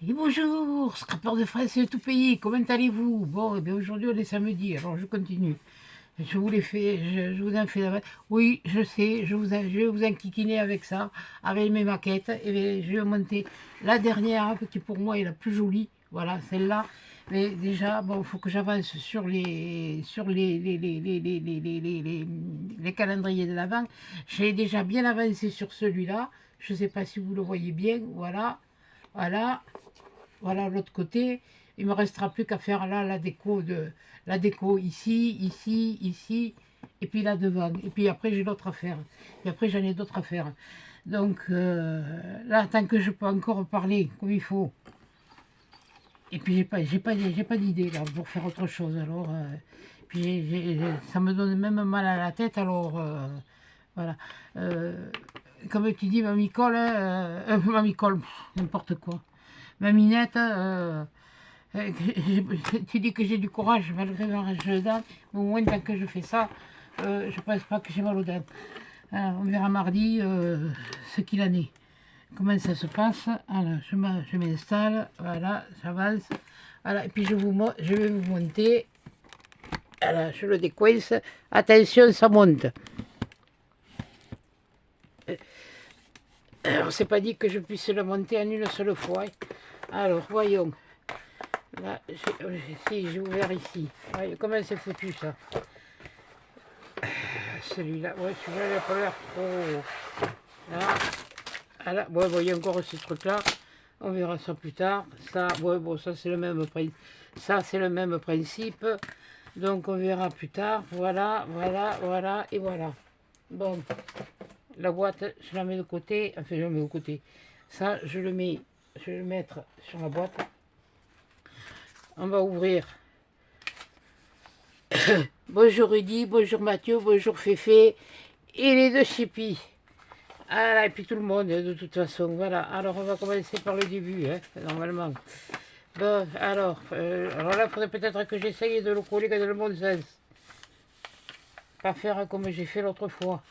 Et bonjour, scrapeur de France et tout pays, comment allez-vous? Bon, eh bien aujourd'hui on est samedi, alors je continue. Je vous l'ai fait, je vous en fais la... Oui, je sais, je vais vous enquiquiner avec ça, avec mes maquettes. Et bien, je vais monter la dernière, qui pour moi est la plus jolie. Voilà, celle-là. Mais déjà, bon, il faut que j'avance sur les calendriers de l'avant. J'ai déjà bien avancé sur celui-là. Je ne sais pas si vous le voyez bien. Voilà, voilà. Voilà l'autre côté. Il me restera plus qu'à faire là la déco ici, ici, ici, et puis là devant. Et puis après j'ai d'autres à faire. Et après j'en ai d'autres à faire. Donc là, tant que je peux encore parler comme il faut. Et puis j'ai pas d'idée là pour faire autre chose. Alors puis ça me donne même mal à la tête. Alors voilà. Euh, Comme tu dis, mamicole, mamicole, n'importe quoi. Maminette, tu dis que j'ai du courage malgré ma rage de dents, mais au moins tant que je fais ça, je pense pas que j'ai mal aux dents. On verra mardi ce qu'il en est. Comment ça se passe? Alors, je m'installe, voilà, j'avance. Voilà, et puis je vais vous monter. Voilà, je le décoince. Attention, ça monte. Alors, c'est pas dit que je puisse le monter en une seule fois. Alors, voyons. Là, si j'ai ouvert ici. Voyez, comment c'est foutu ça? Celui-là, ouais, celui-là, il a pas l'air trop. Là, ah là, ouais, bon, il y a encore ce truc-là. On verra ça plus tard. Ça, ouais, bon, ça c'est le même principe. Ça c'est le même principe. Donc on verra plus tard. Voilà, voilà, voilà et voilà. Bon, la boîte, je la mets de côté. Enfin, je la mets de côté. Ça, je le mets. Je vais le mettre sur la boîte. On va ouvrir. Bonjour Rudy, bonjour Mathieu, bonjour Féfé et les deux chippies. Ah là, et puis tout le monde, de toute façon. Voilà, alors on va commencer par le début, hein, normalement. Bon, alors là, il faudrait peut-être que j'essaye de le coller dans le bon sens. Pas faire comme j'ai fait l'autre fois.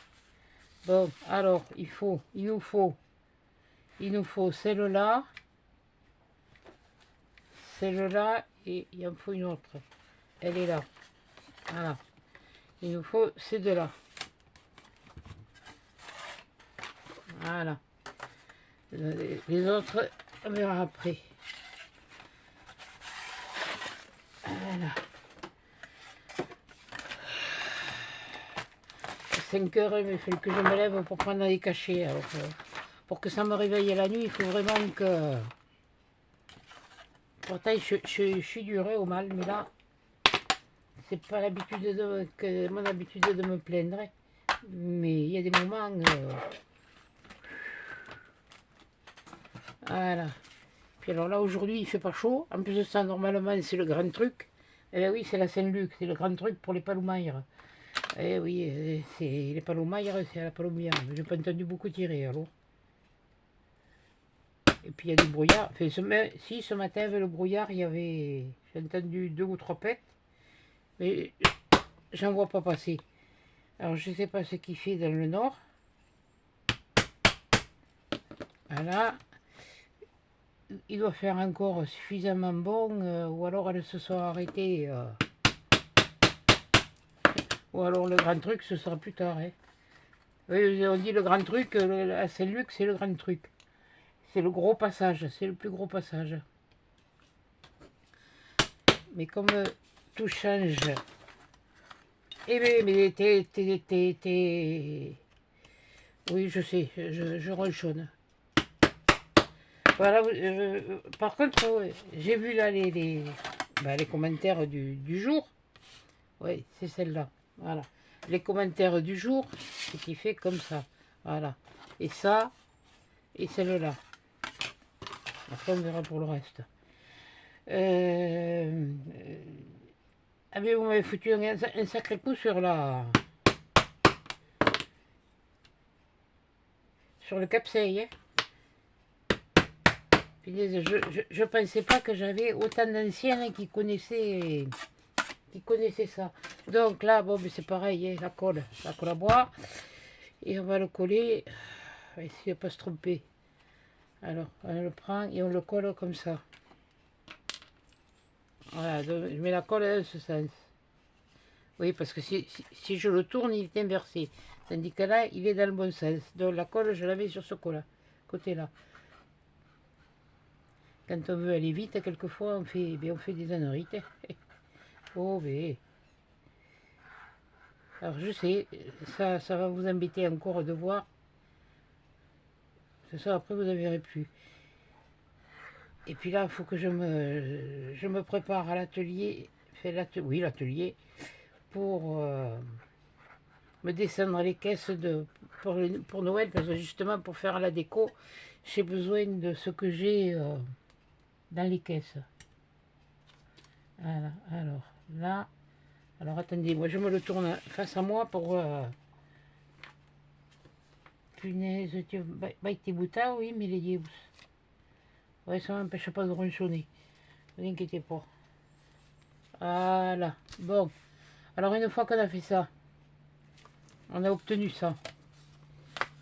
Bon, alors, il nous faut celle-là, et il en faut une autre. Elle est là. Voilà. Il nous faut ces deux-là. Voilà. Les autres, on verra après. Voilà. 5 heures, il faut que je me lève pour prendre des cachets. Alors, pour que ça me réveille la nuit, il faut vraiment que... Pourtant, je suis duré au mal, mais là, c'est pas mon habitude de me plaindre. Mais il y a des moments... voilà. Puis alors là, aujourd'hui, il fait pas chaud. En plus de ça, normalement, c'est le grand truc. Eh bien oui, c'est la Saint-Luc, c'est le grand truc pour les palomaires. Eh oui, c'est les palomaires, c'est à la palomière. J'ai pas entendu beaucoup tirer, alors. Et puis il y a du brouillard. Enfin, ce matin, avec le brouillard, j'ai entendu 2 ou 3 pets, mais j'en vois pas passer. Alors je sais pas ce qu'il fait dans le nord. Voilà. Il doit faire encore suffisamment bon, ou alors elles se sont arrêtées. Ou alors le grand truc, ce sera plus tard. Hein. Oui, on dit le grand truc, à Saint-Luc, c'est le grand truc. C'est le gros passage, c'est le plus gros passage. Mais comme tout change. Eh bien, mais oui, je sais, je ronchonne. Voilà, par contre, j'ai vu là les commentaires du jour. Oui, c'est celle-là. Voilà. Les commentaires du jour, ce qui fait comme ça. Voilà. Et ça, et celle-là. Après, on verra pour le reste. Ah mais vous m'avez foutu un sacré coup sur le capseille. Hein. Je pensais pas que j'avais autant d'anciennes qui connaissaient ça. Donc là, bon, c'est pareil, hein, la colle à bois. Et on va le coller. On va essayer de ne pas se tromper. Alors, on le prend et on le colle comme ça. Voilà, donc, je mets la colle dans ce sens. Oui, parce que si je le tourne, il est inversé. Tandis que là, il est dans le bon sens. Donc la colle, je la mets sur ce côté-là. Quand on veut aller vite, quelquefois, on fait des âneries. Oh, mais... Alors, je sais, ça va vous embêter encore de voir. C'est ça, après, vous ne verrez plus. Et puis là, il faut que je me prépare à l'atelier. Oui, l'atelier. Pour me descendre les caisses pour Noël. Parce que justement, pour faire la déco, j'ai besoin de ce que j'ai dans les caisses. Voilà, alors là, alors attendez, moi je me le tourne face à moi pour punaise, tu avec tes boutins, oui, mais les ouais, ça m'empêche pas de ronchonner, ne vous inquiétez pas. Voilà, bon, alors une fois qu'on a fait ça, on a obtenu ça.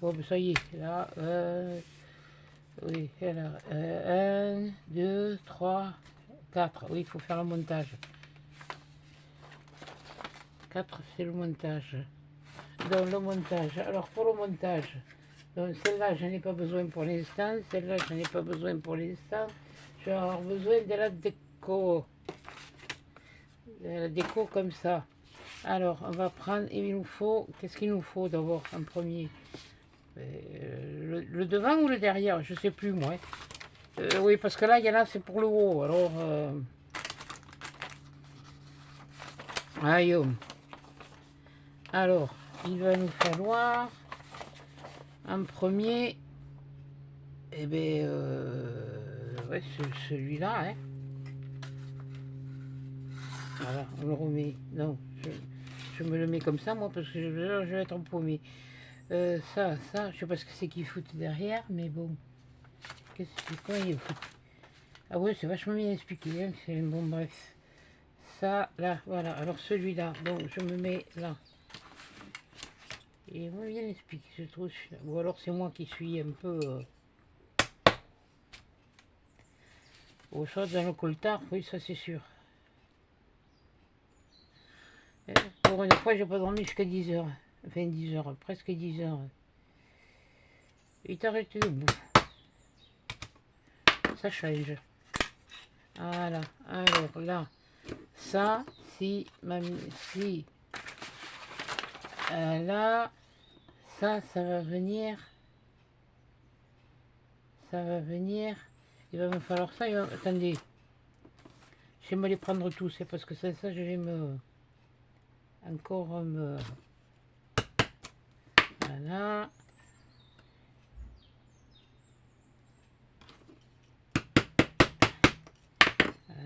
Bon, ben, ça y est, là, oui, alors, 1, 2, 3, 4, oui, il faut faire le montage. 4, c'est le montage. Donc le montage, alors pour le montage, donc celle-là je n'ai pas besoin pour l'instant, celle-là je n'ai pas besoin pour l'instant, je vais avoir besoin de la déco comme ça. Alors on va prendre, il nous faut, qu'est-ce qu'il nous faut d'abord en premier, le devant ou le derrière, je sais plus moi. Oui, parce que là il y en a c'est pour le haut, alors aïe, alors il va nous falloir en premier, eh bien, ouais, celui-là, hein. Voilà, on le remet. Non, je me le mets comme ça, moi, parce que je vais être empaumé. Ça, je sais pas ce que c'est qu'ils foutent derrière, mais bon. Qu'est-ce que c'est quoi ils foutent? Ah ouais, c'est vachement bien expliqué, hein. Bon, bref. Ça, là, voilà. Alors celui-là, bon, je me mets là. Il est moins bien expliqué, je trouve. Ou alors c'est moi qui suis un peu... au chaud dans le coltard, oui, ça c'est sûr. Pour une fois, j'ai pas dormi jusqu'à 10 h. Enfin, 10 h, presque 10 h. Il t'a arrêté debout. Ça change. Voilà. Alors là, ça, si, là, ça va venir. Ça va venir. Il va me falloir ça. Attendez. Je vais me les prendre tous. C'est parce que ça, je vais encore me... Voilà.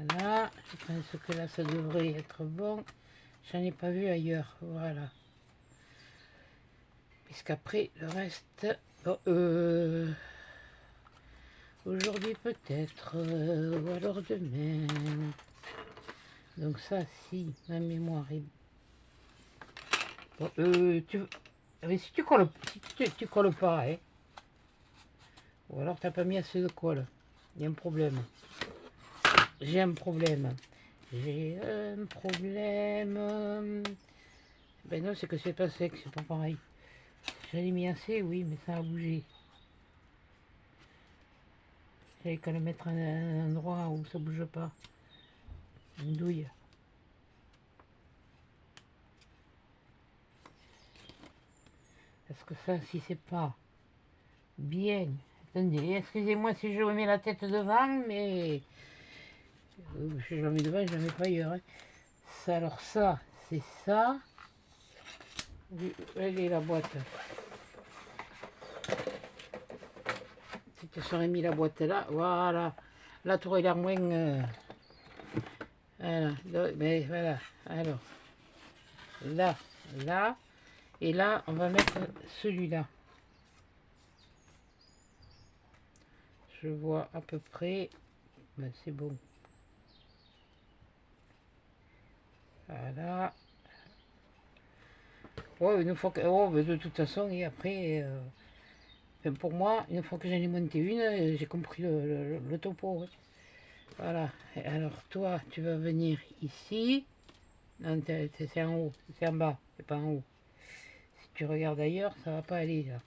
Voilà. Je pense que là, ça devrait être bon. J'en ai pas vu ailleurs. Voilà. Puisqu'après, le reste... Bon, aujourd'hui peut-être, ou alors demain. Donc ça, si ma mémoire est... Bon, mais si tu colles, si tu colles pas, hein, ou alors t'as pas mis assez de colle, il y a un problème. J'ai un problème. J'ai un problème. Ben non, c'est que c'est pas sec, c'est pas pareil. J'en ai mis assez, oui, mais ça a bougé. J'avais qu'à le mettre à un endroit où ça bouge pas. Une douille. Parce que ça, si c'est pas bien... Attendez, excusez-moi si je remets la tête devant, mais... je la mets devant, je la mets pas ailleurs. Hein. Ça, alors ça, c'est ça. Elle est la boîte. Si tu serais mis la boîte là, voilà. Là, tu aurais l'air moins... voilà, mais voilà. Alors, là, là. Et là, on va mettre celui-là. Je vois à peu près. Ben, c'est bon. Voilà. Oh, une fois que... oh, ben, de toute façon, et après... Enfin, pour moi, une fois que j'en ai monté une, j'ai compris le topo. Hein. Voilà. Et alors, toi, tu vas venir ici. Non, c'est en haut. C'est en bas. C'est pas en haut. Si tu regardes ailleurs, ça va pas aller, là.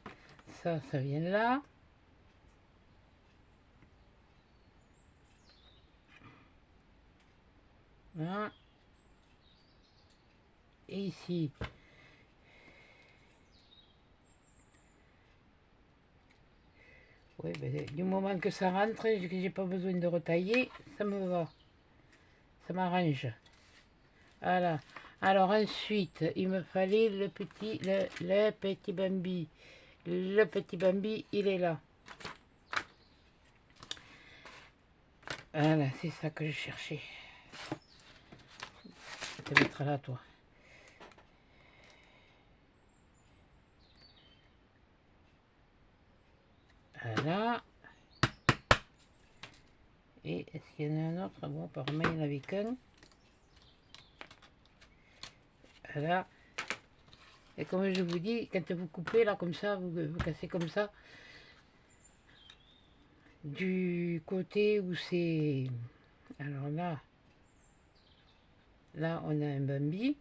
Ça vient là. Voilà. Et ici. Oui, ben, du moment que ça rentre et que j'ai pas besoin de retailler, ça me va. Ça m'arrange. Voilà. Alors ensuite, il me fallait le petit Bambi. Le petit Bambi, il est là. Voilà, c'est ça que je cherchais. Je vais te mettre là, toi. Voilà. Et est-ce qu'il y en a un autre? Bon, apparemment, il n'y en avait qu'un. Voilà. Et comme je vous dis, quand vous coupez là comme ça, vous cassez comme ça, du côté où c'est... Alors là on a un Bambi.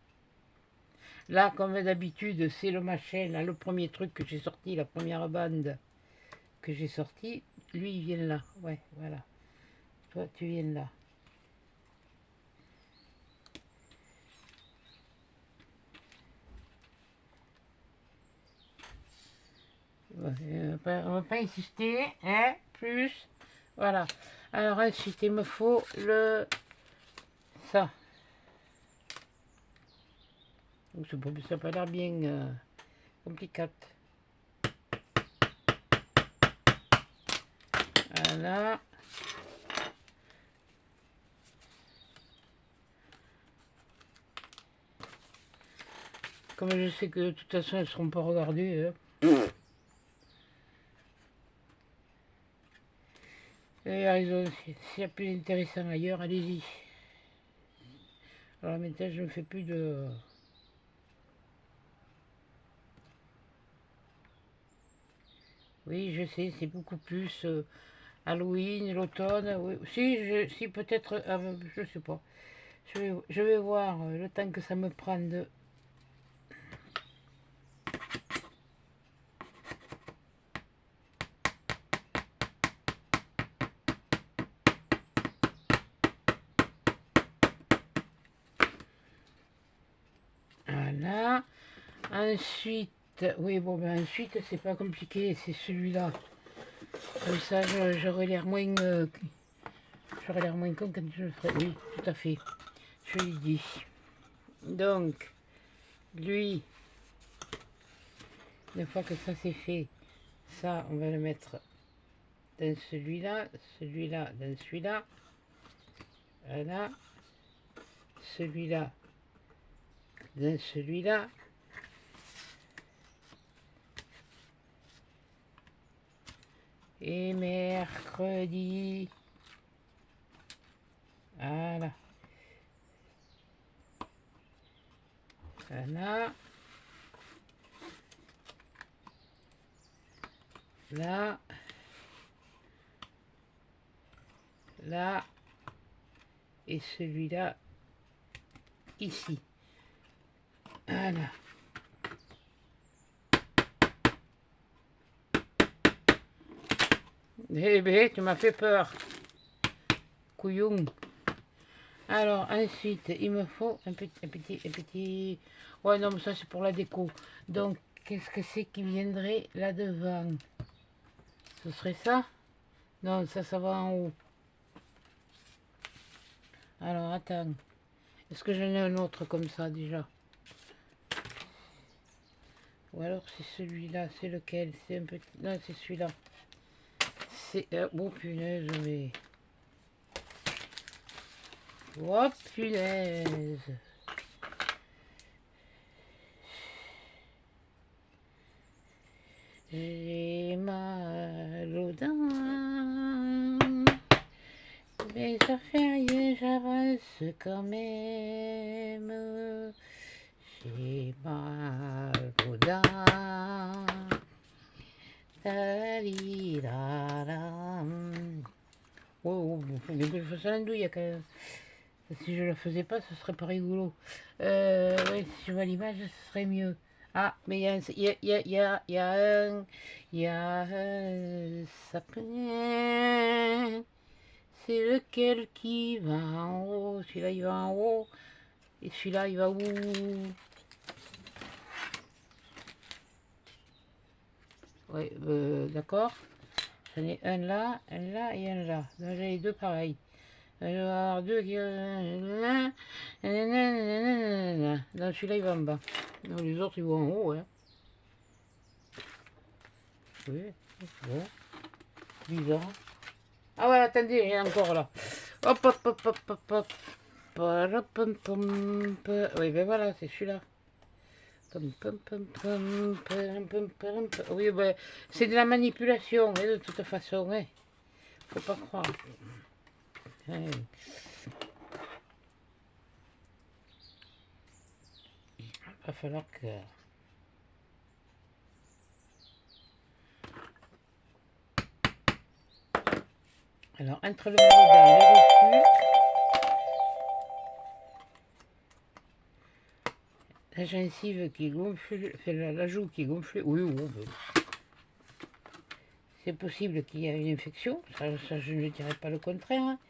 Là, comme d'habitude, c'est le machin, là, le premier truc que j'ai sorti, la première bande que j'ai sortie. Lui, il vient là. Ouais, voilà. Toi, tu viens là. Ouais, on va pas insister, hein, plus. Voilà. Alors ensuite, il me faut ça. Ça n'a pas l'air bien compliqué. Voilà. Comme je sais que de toute façon, elles ne seront pas regardées. Hein. Et raison, s'il y a plus intéressant ailleurs, allez-y. Alors maintenant, je ne fais plus de... Oui, je sais, c'est beaucoup plus Halloween, l'automne. Oui. Si peut-être, je sais pas. Je vais voir le temps que ça me prend de... Voilà. Ensuite, oui, bon, ben ensuite, c'est pas compliqué, c'est celui-là. Comme ça, j'aurai l'air moins... j'aurai l'air moins con quand je le ferai. Oui, tout à fait. Je lui dis. Donc, lui, une fois que ça c'est fait, ça, on va le mettre dans celui-là, celui-là, dans celui-là. Voilà. Celui-là, dans celui-là. Et mercredi. Voilà. Voilà. Là. Là. Et celui-là, ici. Voilà. Eh bien, tu m'as fait peur. Couillon. Alors, ensuite, il me faut un petit... Ouais, non, mais ça, c'est pour la déco. Donc, qu'est-ce que c'est qui viendrait là devant? Ce serait ça? Non, ça va en haut. Alors, attends. Est-ce que j'en ai un autre comme ça, déjà? Ou alors, c'est celui-là. C'est lequel? C'est un petit... Non, c'est celui-là. C'est... oh, punaise, mais... Oh, punaise. J'ai mal aux dents, mais ça fait rien, j'avance quand même. J'ai mal aux dents, Ta-li-la-la. Oh, il faut bien que je fasse l'andouille quand même. Si je la faisais pas, ce serait pas rigolo. Ouais, si je vois l'image, ce serait mieux. Ah, mais il y a un, il y a un sapin. C'est lequel qui va en haut? Celui-là, il va en haut. Et celui-là, il va où? Oui, d'accord. J'en ai un là et un là. Donc j'en ai deux pareils. Je vais avoir deux qui... Non, celui-là, il va en bas. Non, les autres, ils vont en haut. Hein. Oui, bon, bizarre. Ah ouais, attendez, il y en a encore là. Hop, hop, hop, hop, hop, hop. Oui, ben voilà, c'est celui-là. Oui, ben, c'est de la manipulation, hein, de toute façon. Hein. Faut pas croire. Hein. Il va falloir que... Alors, entre le mérodin, les refus, la gencive qui gonfle, la joue qui gonfle, oui, oui, oui. C'est possible qu'il y ait une infection, ça je ne dirais pas le contraire. Hein.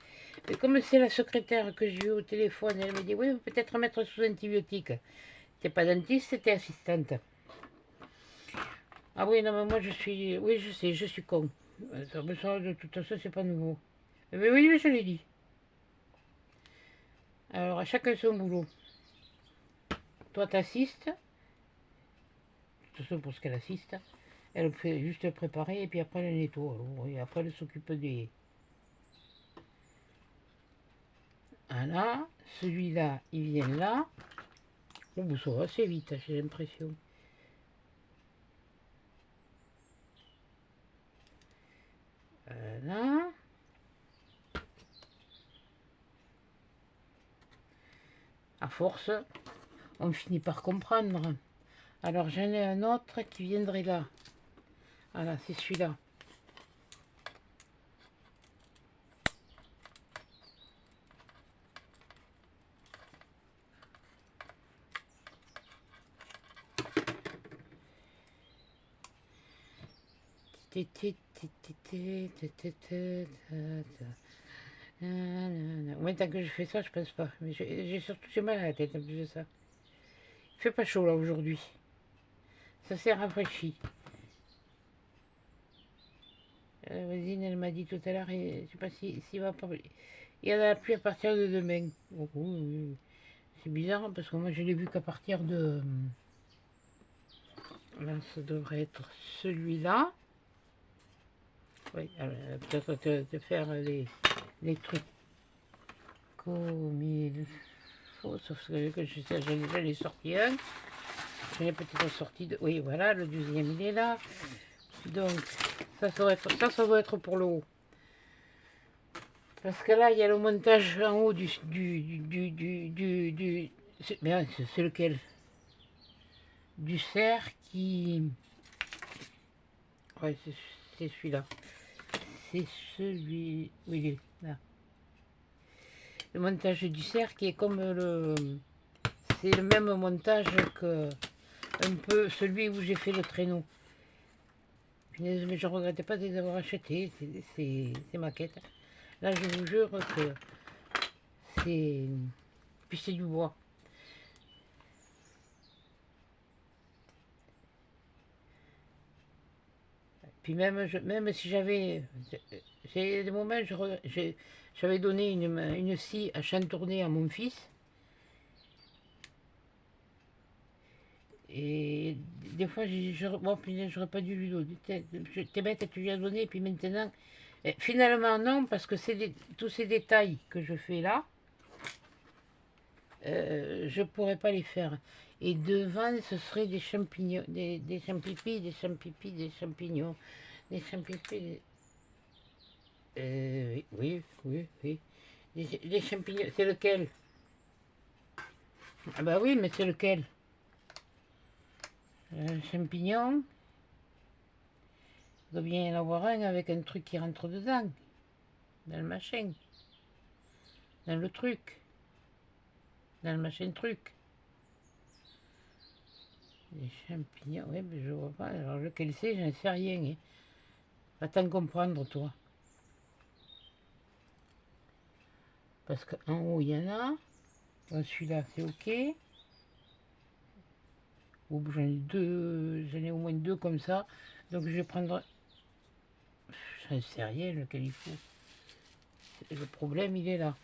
Mais comme c'est la secrétaire que j'ai eu au téléphone, elle me dit, oui, peut-être mettre sous antibiotiques. T'es pas dentiste, t'es assistante. Ah oui, non, mais moi je suis... Oui, je sais, je suis con. Ça, de toute façon, c'est pas nouveau. Mais oui, mais je l'ai dit. Alors, à chacun son boulot. Toi, t'assistes. De toute façon, pour ce qu'elle assiste, elle fait juste préparer et puis après, elle nettoie. Alors, et après, elle s'occupe des... Voilà, celui-là, il vient là. Bon, ça va assez vite, j'ai l'impression. Voilà. À force, on finit par comprendre. Alors, j'en ai un autre qui viendrait là. Voilà, c'est celui-là. Ouais, tant que je fais ça, je pense pas. Mais j'ai surtout mal à la tête en plus de ça. Il fait pas chaud là aujourd'hui. Ça s'est rafraîchi. La voisine, elle m'a dit tout à l'heure, je sais pas s'il va pas. Il y en a la pluie à partir de demain. Oh, oui. C'est bizarre parce que moi je l'ai vu qu'à partir de. Là, ça devrait être celui-là. Oui, peut-être de faire les trucs comme il faut, sauf que je sais, j'en ai sorti un. J'en ai peut-être sorti deux. Oui, voilà, le deuxième il est là. Donc, ça doit être pour le haut. Parce que là, il y a le montage en haut c'est lequel? Du cerf qui... Ouais, c'est celui-là. C'est celui... Oui, il est là. Le montage du cerf qui est comme le... C'est le même montage que... Un peu celui où j'ai fait le traîneau. Mais je ne regrette pas de les avoir achetés. C'est maquette. Là, je vous jure que c'est... Puis c'est du bois. Puis même si j'avais... J'ai des moments, j'avais donné une scie à chantourner à mon fils. Et des fois, bon, j'aurais pas dû lui donner. T'es bête, tu lui as donné, et puis maintenant... finalement, non, parce que tous ces détails que je fais là, je pourrais pas les faire. Et devant, ce serait des champignons, des champipis, des champipis, des champignons, des champipis. Oui, oui, oui. Des champignons, c'est lequel? Ah bah oui, mais c'est lequel? Champignons, doit bien y en avoir un avec un truc qui rentre dedans. Dans le machin. Dans le truc. Dans le machin truc. Les champignons, ouais, mais je vois pas. Alors lequel c'est, j'en sais rien. Hein. Va t'en comprendre, toi. Parce qu'en haut, il y en a. Bon, celui-là, c'est ok. Ou j'en ai deux, j'en ai au moins deux comme ça. Donc je vais prendre. J'en sais rien lequel il faut. Le problème, il est là.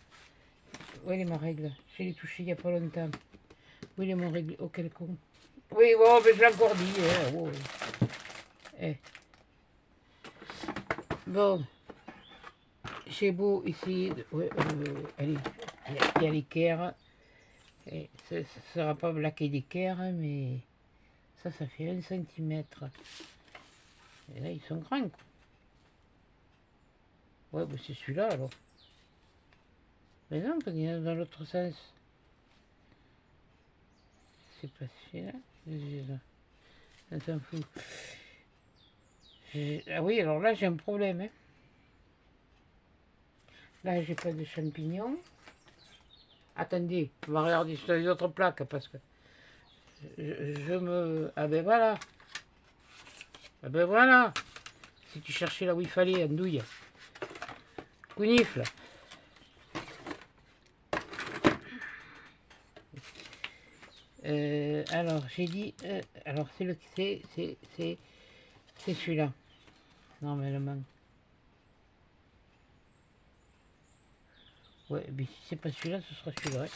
Où est ma règle? Je l'ai touché il n'y a pas longtemps. Où est mon règle? Oh, quel con. Oui, bon, mais je l'ai encore dit. Hein. Oh. Eh. Bon. J'ai beau essayer de... Ouais, allez, il y a l'équerre. Et ça ne sera pas blaqué d'équerre, mais ça fait 1 centimètre. Et là, ils sont grands. Ouais, bah c'est celui-là alors. Mais non, parce qu'il y en a dans l'autre sens. C'est pas celui-là. On s'en fout. Ah oui, alors là, j'ai un problème. Hein. Là, j'ai pas de champignons. Attendez, on va regarder sur les autres plaques parce que je me... Ah ben voilà. Ah ben voilà. Si tu cherchais là où il fallait, andouille. Counifle. Alors, j'ai dit... alors, c'est le... C'est celui-là. Normalement. Ouais, mais si c'est pas celui-là, ce sera celui-là. Ouais.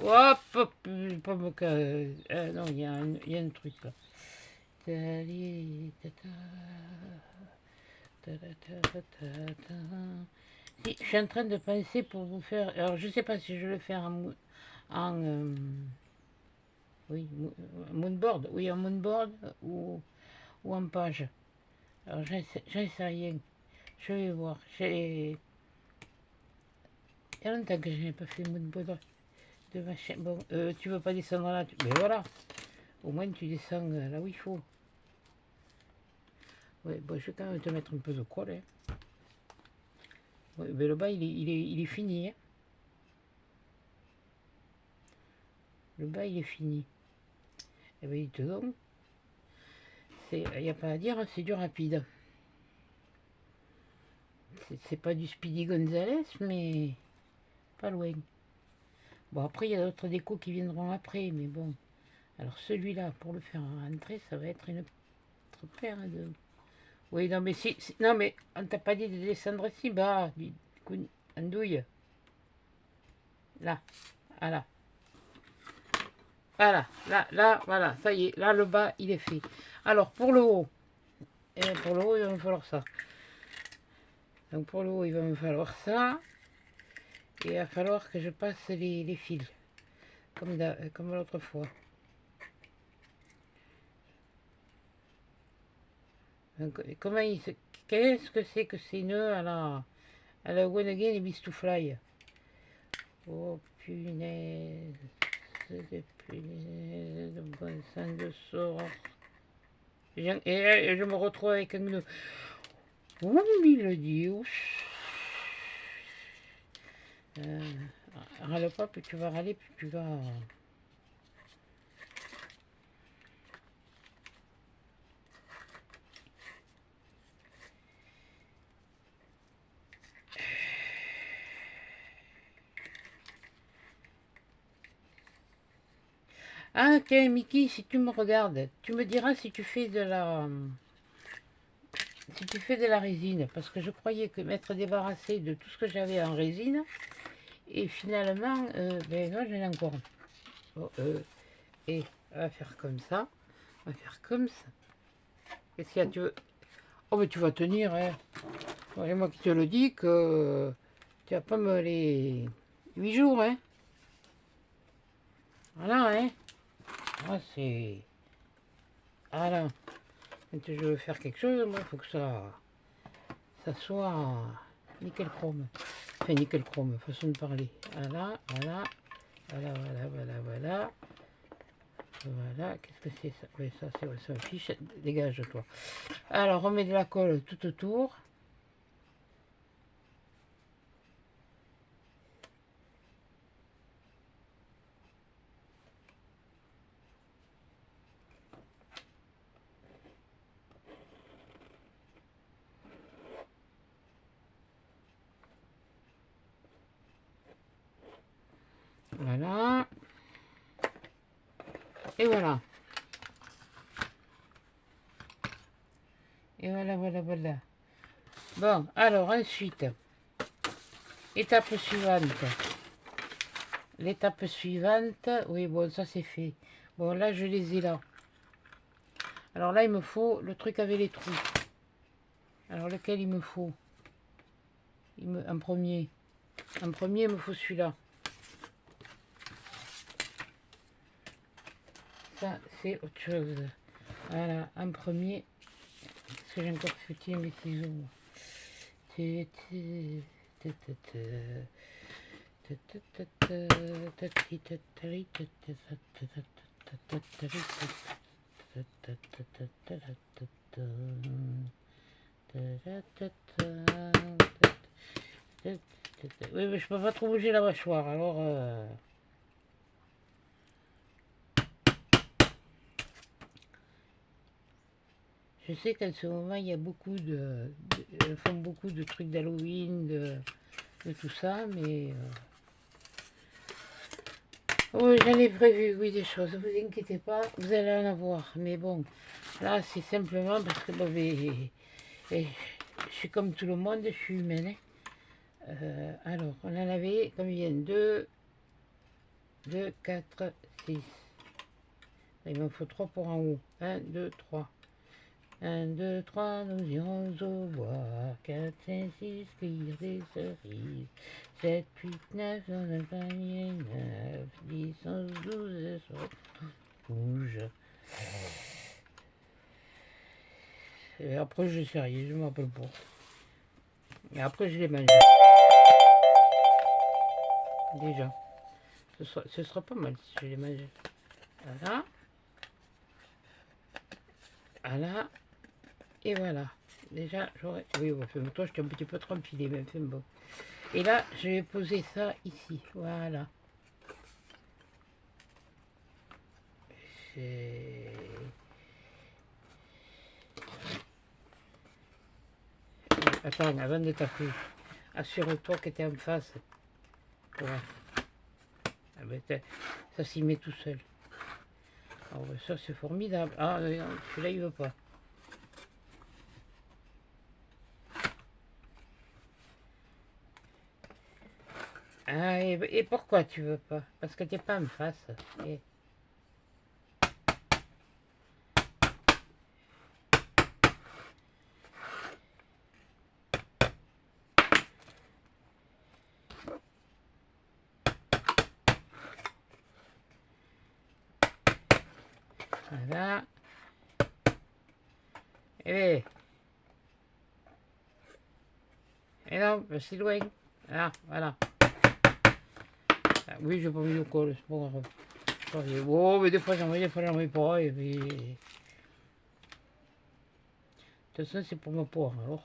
Hop, hop, pas me non, il y a un truc là. Si, je suis en train de penser pour vous faire... Alors, je sais pas si je vais le faire en oui, moonboard. Oui, en moonboard ou en page. Alors, j'en sais rien. Je vais voir. Il y a longtemps que je n'ai pas fait moonboard de machin. Bon, tu veux pas descendre là? Mais voilà. Au moins, tu descends là où il faut. Ouais, bon, je vais quand même te mettre un peu de colle. Hein. Ouais, mais le bas, il est fini. Hein. Le bas, il est fini. Eh bien, il te donne. Il n'y a pas à dire, c'est du rapide. C'est pas du Speedy Gonzales, mais pas loin. Bon, après, il y a d'autres décos qui viendront après, mais bon. Alors, celui-là, pour le faire rentrer, ça va être une autre paire de... Oui, non, mais non, mais on t'a pas dit de descendre si bas, andouille. Là, voilà. Voilà, là, voilà, ça y est, là, le bas, il est fait. Alors, pour le haut, il va me falloir ça. Donc, pour le haut, il va me falloir ça. Et il va falloir que je passe les fils, comme l'autre fois. Donc, qu'est-ce que c'est que ces nœuds à la One Again et Bistoufly? Oh, punaise. C'est punaise, de bon sang de sort. Et je me retrouve avec un nœud. Oh, mille Dieu. Râle pas, plus tu vas râler, plus tu vas... Ah, tiens, Mickey, si tu me regardes, tu me diras si tu fais de la... Si tu fais de la résine, parce que je croyais que m'être débarrassé de tout ce que j'avais en résine, et finalement, ben non, j'en ai encore. Oh, et on va faire comme ça, on va faire comme ça. Qu'est-ce qu'il y a, tu veux... Oh, mais tu vas tenir, hein. C'est moi qui te le dis que tu vas pas me les... 8 jours, hein. Voilà, hein. Ah, c'est... Voilà. Quand je veux faire quelque chose, moi, il faut que ça soit nickel chrome. Enfin, nickel chrome, façon de parler. Voilà, voilà, voilà, voilà, voilà, voilà. Voilà, qu'est-ce que c'est ça? Oui, ça, c'est ça fiche. Dégage-toi. Alors, on met de la colle tout autour. Voilà. Et voilà. Et voilà, voilà, voilà. Bon, alors ensuite, étape suivante. L'étape suivante, oui, bon, ça c'est fait. Bon, là, je les ai là. Alors là, il me faut le truc avec les trous. Alors, lequel il me faut? Un premier. Un premier, il me faut celui-là. Ça, c'est autre chose. Voilà, un premier. Est-ce que j'ai encore foutu mes ciseaux? Oui, mais je peux pas trop bouger la mâchoire, alors... Je sais qu'en ce moment, il y a beaucoup elles font beaucoup de trucs d'Halloween, de tout ça, mais... Oui, j'en ai prévu, oui, des choses. Ne vous inquiétez pas, vous allez en avoir. Mais bon, là, c'est simplement parce que bon, je suis comme tout le monde, je suis humaine. Alors, on en avait combien? 2, 4, 6. Il me faut 3 pour en haut. 1, 2, 3. 1, 2, 3, nous irons au bois. 4, 5, 6, cueillir des cerises. 7, 8, 9, dans un panier. 9, 10, 11, 12, rouge. Et après, je sais rien, je m'appelle pas. Et après, je les mange. Déjà. Ce sera pas mal si je les mange. Voilà. Voilà. Et voilà. Déjà, j'aurais... Oui, toi, je t'ai un petit peu trop empilé, mais enfin bon. Et là, je vais poser ça ici. Voilà. Attends, avant de taper, assure-toi que tu es en face. Ouais. Ah ben, ça s'y met tout seul. Alors, ça, c'est formidable. Ah, celui-là, il veut pas. Ah, et pourquoi tu veux pas? Parce que tu n'es pas en face. Et... Voilà. Et non, c'est loin. Ah, voilà. Ah, oui, j'ai pas mis le col, c'est pas grave. Oh, mais des fois j'en mets, des fois j'en mets pas. Et puis... De toute façon, c'est pour ma poire, alors.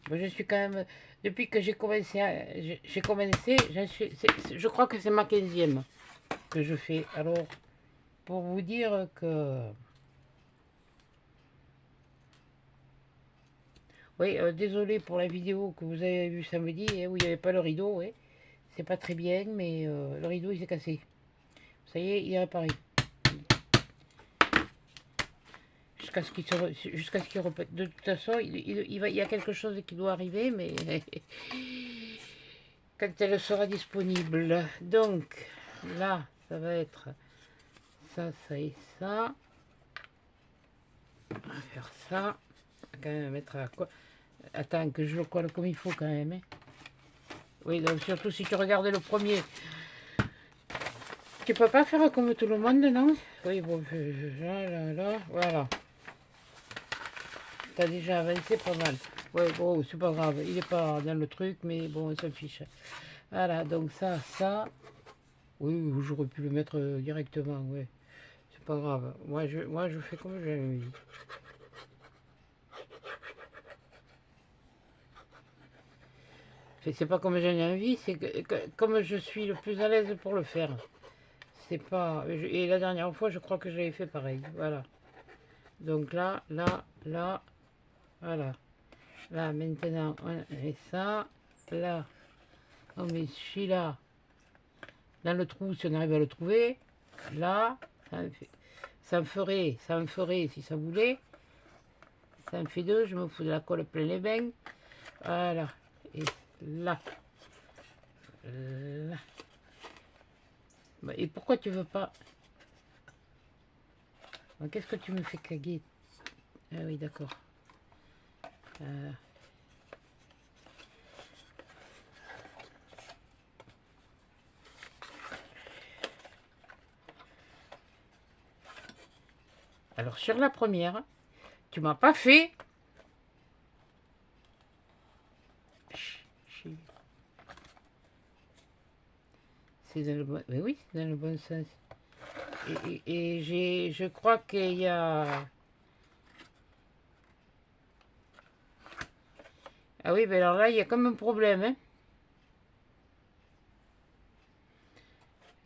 Moi, je suis quand même... Depuis que j'ai commencé, je crois que c'est ma 15e que je fais. Alors, pour vous dire que... Oui, désolé pour la vidéo que vous avez vue samedi, où il n'y avait pas le rideau, ouais. C'est pas très bien, mais le rideau, il s'est cassé. Ça y est, il est réparé. Jusqu'à ce qu'il repète. De toute façon, il y a quelque chose qui doit arriver, mais quand elle sera disponible. Donc, là, ça va être ça, ça et ça. On va faire ça. Quand même mettre à quoi. Attends, que je le colle comme il faut quand même. Hein. Oui, donc surtout si tu regardais le premier. Tu peux pas faire comme tout le monde, non? Oui, bon, là, voilà. T'as déjà avancé pas mal. Ouais, bon, c'est pas grave. Il est pas dans le truc, mais bon, on s'en fiche. Voilà, donc ça. Oui, j'aurais pu le mettre directement, ouais. C'est pas grave. Moi, je fais comme j'ai envie. C'est pas comme j'ai envie, c'est comme je suis le plus à l'aise pour le faire. C'est pas... Et la dernière fois, je crois que j'avais fait pareil. Voilà. Donc là, voilà. Là, maintenant, on met ça. Là, on met celui-là dans le trou, si on arrive à le trouver. Là, ça me ferait, si ça voulait. Ça me fait deux, je me fous de la colle plein les bains. Voilà. Et là. Là. Et pourquoi tu veux pas... Qu'est-ce que tu me fais caguer? Ah oui, d'accord. Alors, sur la première, tu m'as pas fait... C'est dans le bon... Mais oui, c'est dans le bon sens. Et je crois qu'il y a... Ah oui, ben alors là, il y a comme un problème. Hein.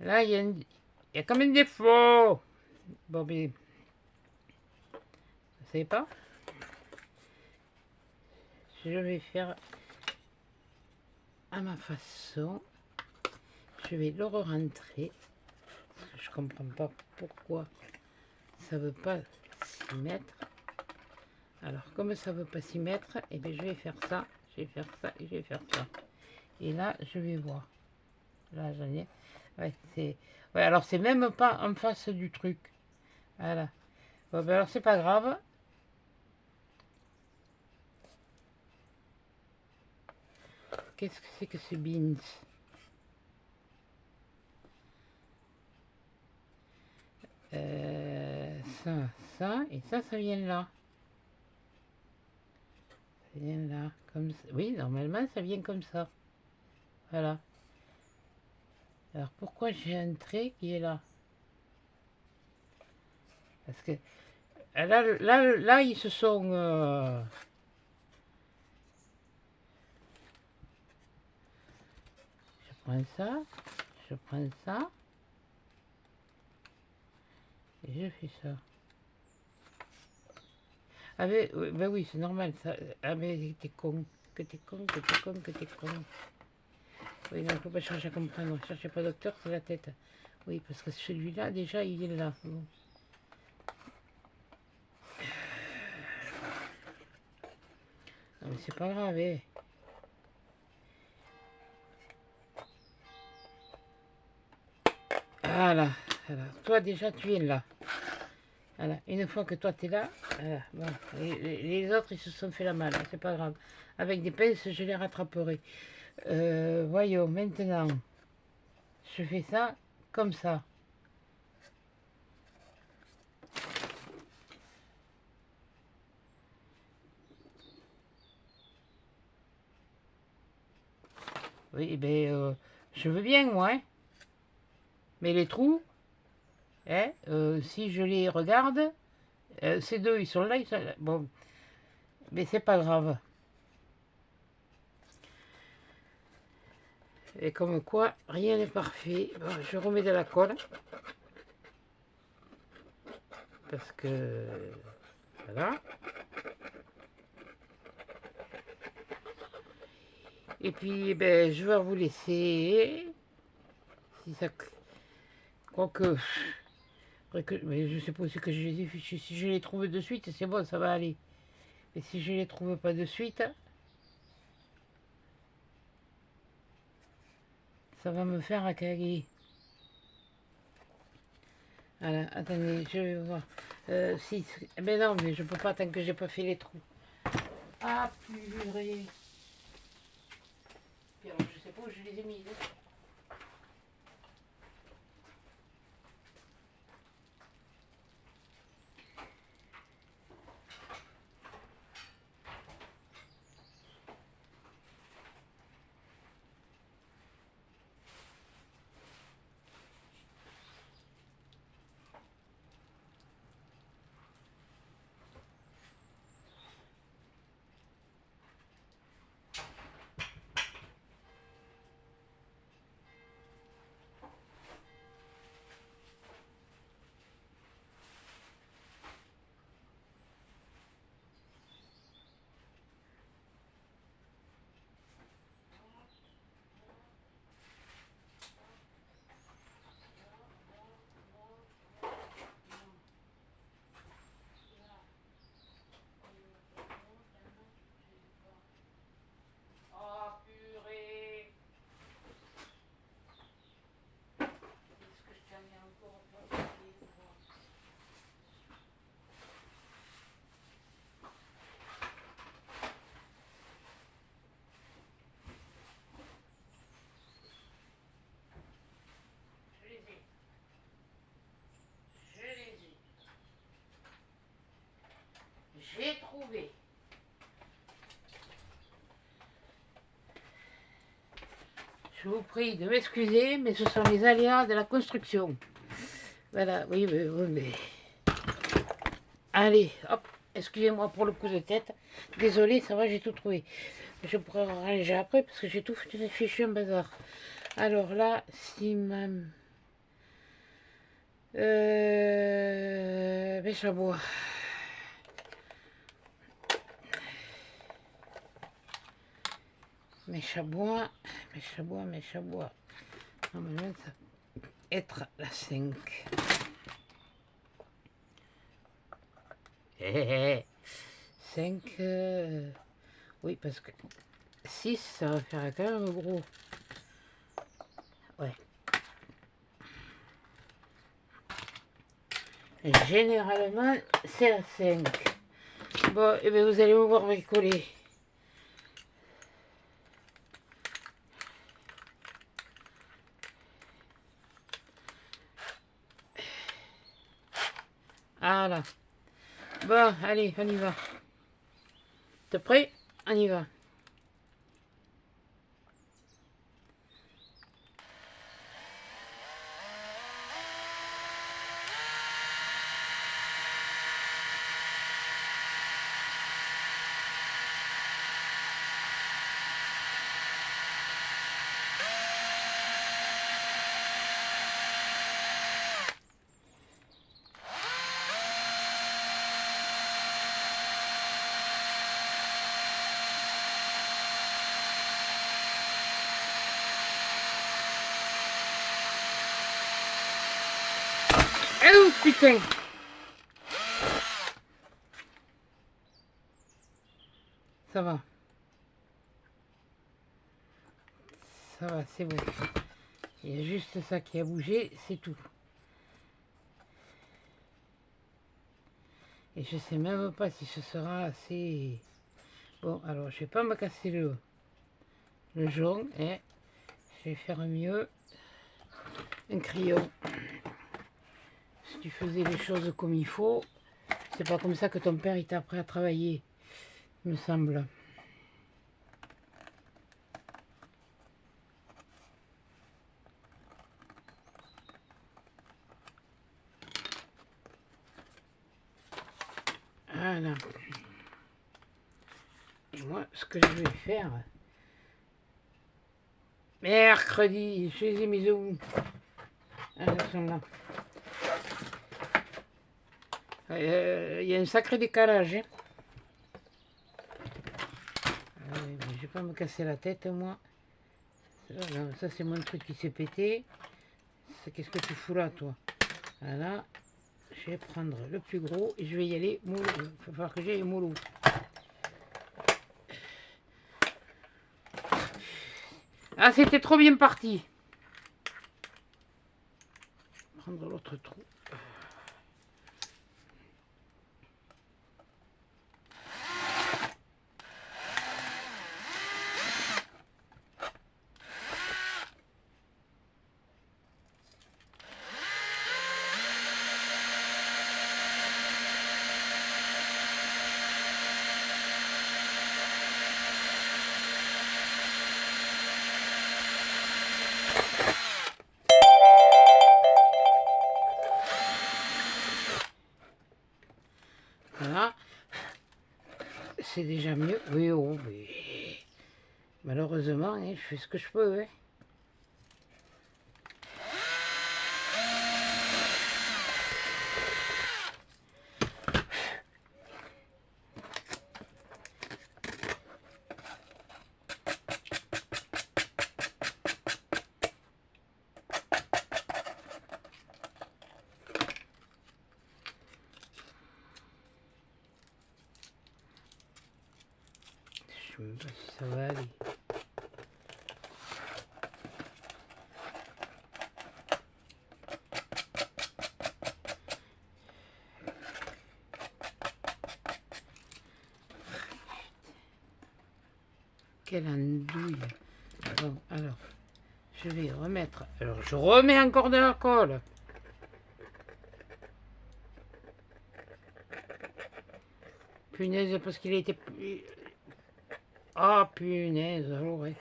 Là, il y a comme un défaut. Bon, mais... Vous savez pas? Je vais faire à ma façon. Je vais le re-rentrer. Je comprends pas pourquoi ça veut pas s'y mettre. Alors, comme ça veut pas s'y mettre, et bien je vais faire ça, je vais faire ça et je vais faire ça. Et là, je vais voir. Là, j'en ai. Ouais, c'est. Ouais, alors c'est même pas en face du truc. Voilà. Bon, ben alors c'est pas grave. Qu'est-ce que c'est que ce beans? Ça, et ça vient là. Ça vient là, comme ça. Oui, normalement, ça vient comme ça. Voilà. Alors, pourquoi j'ai un trait qui est là? Parce que là ils se sont... Je prends ça, je prends ça, et je fais ça. Ah mais, ben oui, c'est normal, ça. Ah mais t'es con, que t'es con, que t'es con, que t'es con. Oui, non, faut pas chercher à comprendre, cherchez pas docteur, c'est la tête. Oui, parce que celui-là, déjà, il est là. Bon. Ah, mais c'est pas grave, hein. Voilà, voilà. Toi, déjà, tu es là. Voilà. Une fois que toi, tu es là, voilà. Bon. Les autres, ils se sont fait la malle, hein, c'est pas grave. Avec des pinces, je les rattraperai. Voyons, maintenant, je fais ça comme ça. Oui, ben, je veux bien, moi, hein. Mais les trous, hein, si je les regarde, ces deux, ils sont là, ils sont là. Bon, mais c'est pas grave. Et comme quoi, rien n'est parfait. Bon, je remets de la colle. Parce que... Voilà. Et puis, ben, je vais vous laisser. Si ça... Quoique... Mais je suppose que je les ai fichus. Si je les trouve de suite, c'est bon, ça va aller. Et si je les trouve pas de suite, ça va me faire caguer. Voilà, attendez, je vais voir. Si, mais non, mais je peux pas tant que j'ai pas fait les trous. Ah, purée. Puis alors, je sais pas où je les ai mis. Je vous prie de m'excuser, mais ce sont les aléas de la construction. Voilà, oui, mais... Allez, hop, excusez-moi pour le coup de tête. Désolé, ça va, j'ai tout trouvé. Je pourrais ranger après parce que j'ai tout fichu un bazar. Alors là, si même... Mèche à bois. Mèche à bois, mèche à bois, mèche à bois. Normalement, ça va être la 5. 5, oui, parce que 6, ça va faire quand même gros. Ouais. Généralement, c'est la 5. Bon, et bien vous allez me voir bricoler. Voilà. Bon, allez, on y va. T'es prêt? On y va. Oh putain! Ça va. Ça va, c'est bon. Il y a juste ça qui a bougé, c'est tout. Et je sais même pas si ce sera assez... Bon, alors je vais pas me casser le jaune, et je vais faire mieux. Un crayon. Si tu faisais les choses comme il faut, c'est pas comme ça que ton père il t'a appris à travailler, il me semble. Voilà. Et moi, ce que je vais faire... Mercredi, je les ai mis où? Ah, elles sont là. Il y a un sacré décalage. Hein. Je vais pas me casser la tête, moi. Ça c'est mon truc qui s'est pété. Qu'est-ce que tu fous là, toi? Voilà. Je vais prendre le plus gros et je vais y aller mollo. Il va falloir que j'aille mollo. Ah, c'était trop bien parti. Prendre l'autre trou. Voilà. C'est déjà mieux. Oui, oh, oui. Malheureusement, hein, je fais ce que je peux. Hein. Je ne sais même pas si ça va aller. Quelle andouille. Bon, alors, je vais remettre... Alors, je remets encore de la colle. Punaise, parce qu'il a été... Ah, punaise, alors, ouais.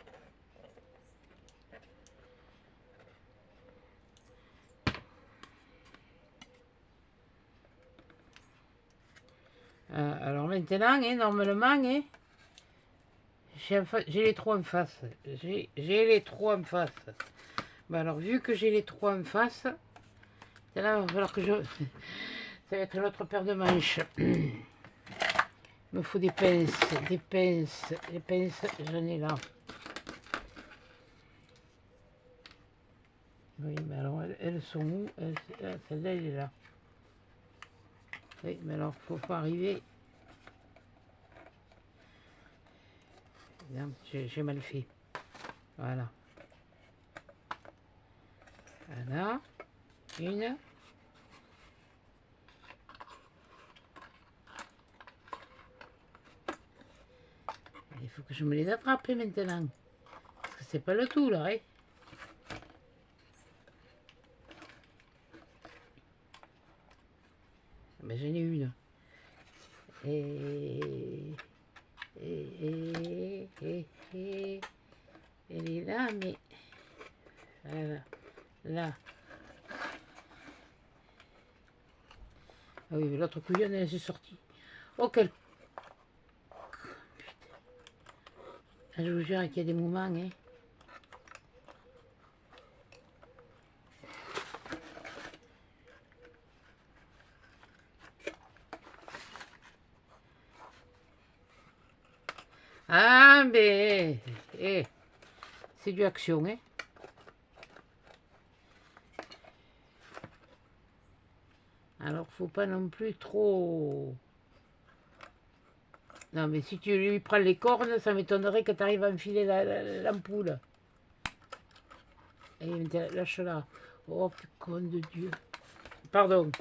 Alors maintenant, normalement, j'ai les trois en face. J'ai les trois en face. Bah alors, vu que j'ai les trois en face, là, il va falloir que je... Ça va être l'autre paire de manches. Il me faut des pinces, des pinces. Les pinces, j'en ai là. Oui, mais alors, elles sont où? Celle-là, elle est là. Oui, mais alors, faut pas arriver. Non, j'ai mal fait. Voilà. Voilà. Une. Il faut que je me les attrape maintenant. Parce que c'est pas le tout là, hein. Mais j'en ai une. Elle est là, mais... Voilà. Là. Ah oui, mais l'autre couillonne, elle s'est sortie. Oh, quel... Putain. Je vous jure qu'il y a des moments, hein. Ah, mais... c'est du action, hein. Alors, faut pas non plus trop... Non, mais si tu lui prends les cornes, ça m'étonnerait que tu arrives à enfiler l'ampoule. Et lâche-la. Oh, con de Dieu. Pardon.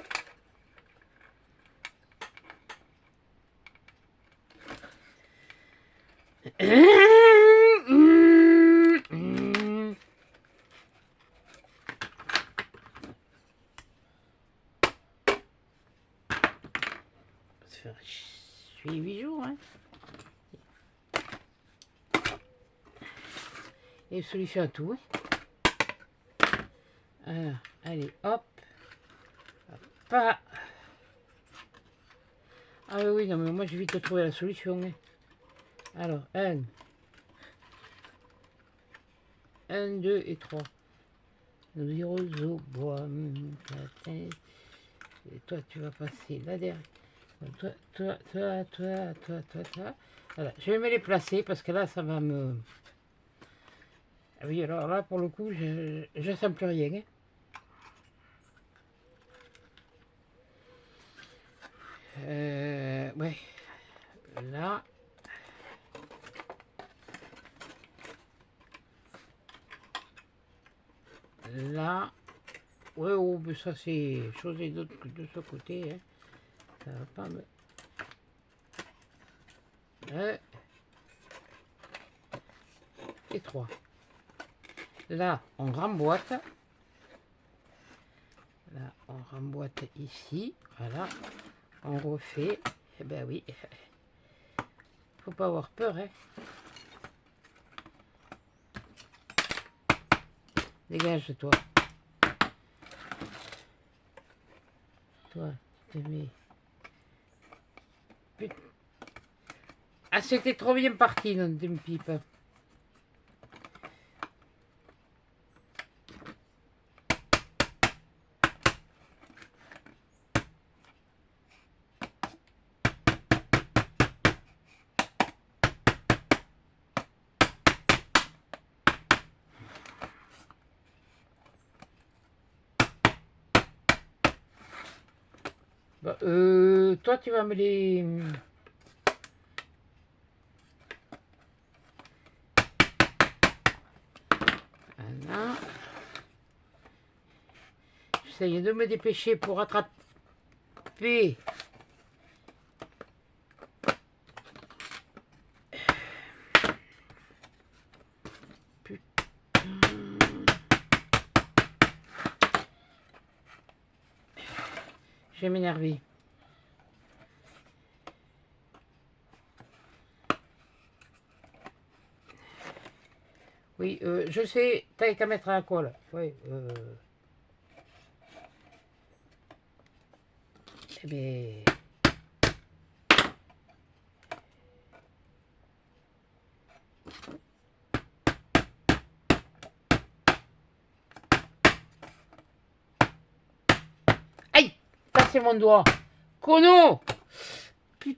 Je suis 8 jours, hein. Et solution à tout, hein. Alors, allez, hop. Pas. Ah oui, non, mais moi, je vais vite trouver la solution, hein. Alors, 1, 2 et 3. Nous irons au bois. Et toi, tu vas passer là derrière. Toi. Voilà, je vais me les placer parce que là, ça va me... Ah oui, alors là, pour le coup, je sens plus rien, hein. Ouais. Là. Là. Ouais, oh, mais ça c'est chose et d'autre que de ce côté, hein. Ça va pas me... Ouais. Et 3. Là, on remboîte. Là, on remboîte ici. Voilà. On refait. Eh ben oui. Faut pas avoir peur, hein. Dégage, toi. Toi, tu te mets... Putain. Ah, c'était trop bien parti, notre pipe. Bah, toi, tu vas me les... Voilà. J'essaye de me dépêcher pour attraper. Putain. Je vais m'énerver. Oui, je sais, t'as qu'à mettre à la colle. Oui, Eh bien... c'est mon doigt. Cono. Putain.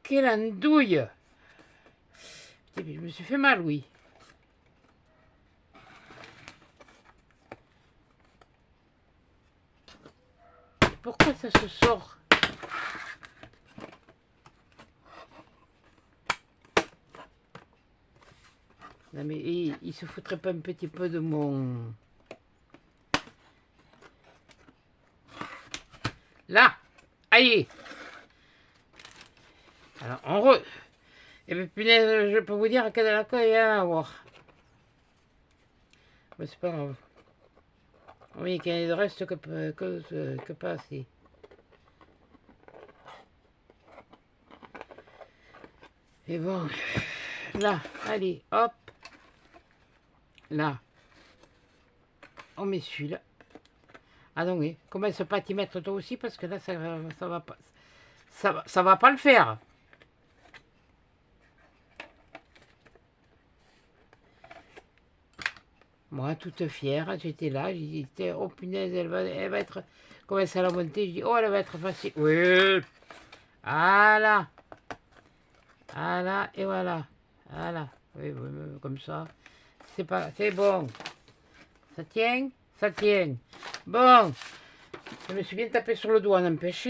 Quelle andouille. Putain, je me suis fait mal, oui. Pourquoi ça se sort? Non mais il se foutrait pas un petit peu de mon... Là. Aïe. Alors on re... Eh bien punaise, je peux vous dire que de la colle il y a à voir. Mais c'est pas grave. Oui, qu'il y ait de reste que pas assez. Et bon, là, allez, hop, là, on met celui-là. Ah non, oui, commence pas à t'y mettre toi aussi parce que là, ça va pas, ça va pas le faire. Moi, toute fière, j'étais là, j'ai dit, oh punaise, elle va être, commence à la monter, je dis, oh, elle va être facile. Oui, voilà. Voilà, et voilà. Voilà. Oui, oui, oui, comme ça. C'est pas, c'est bon. Ça tient? Ça tient. Bon. Je me suis bien tapé sur le doigt, n'empêche.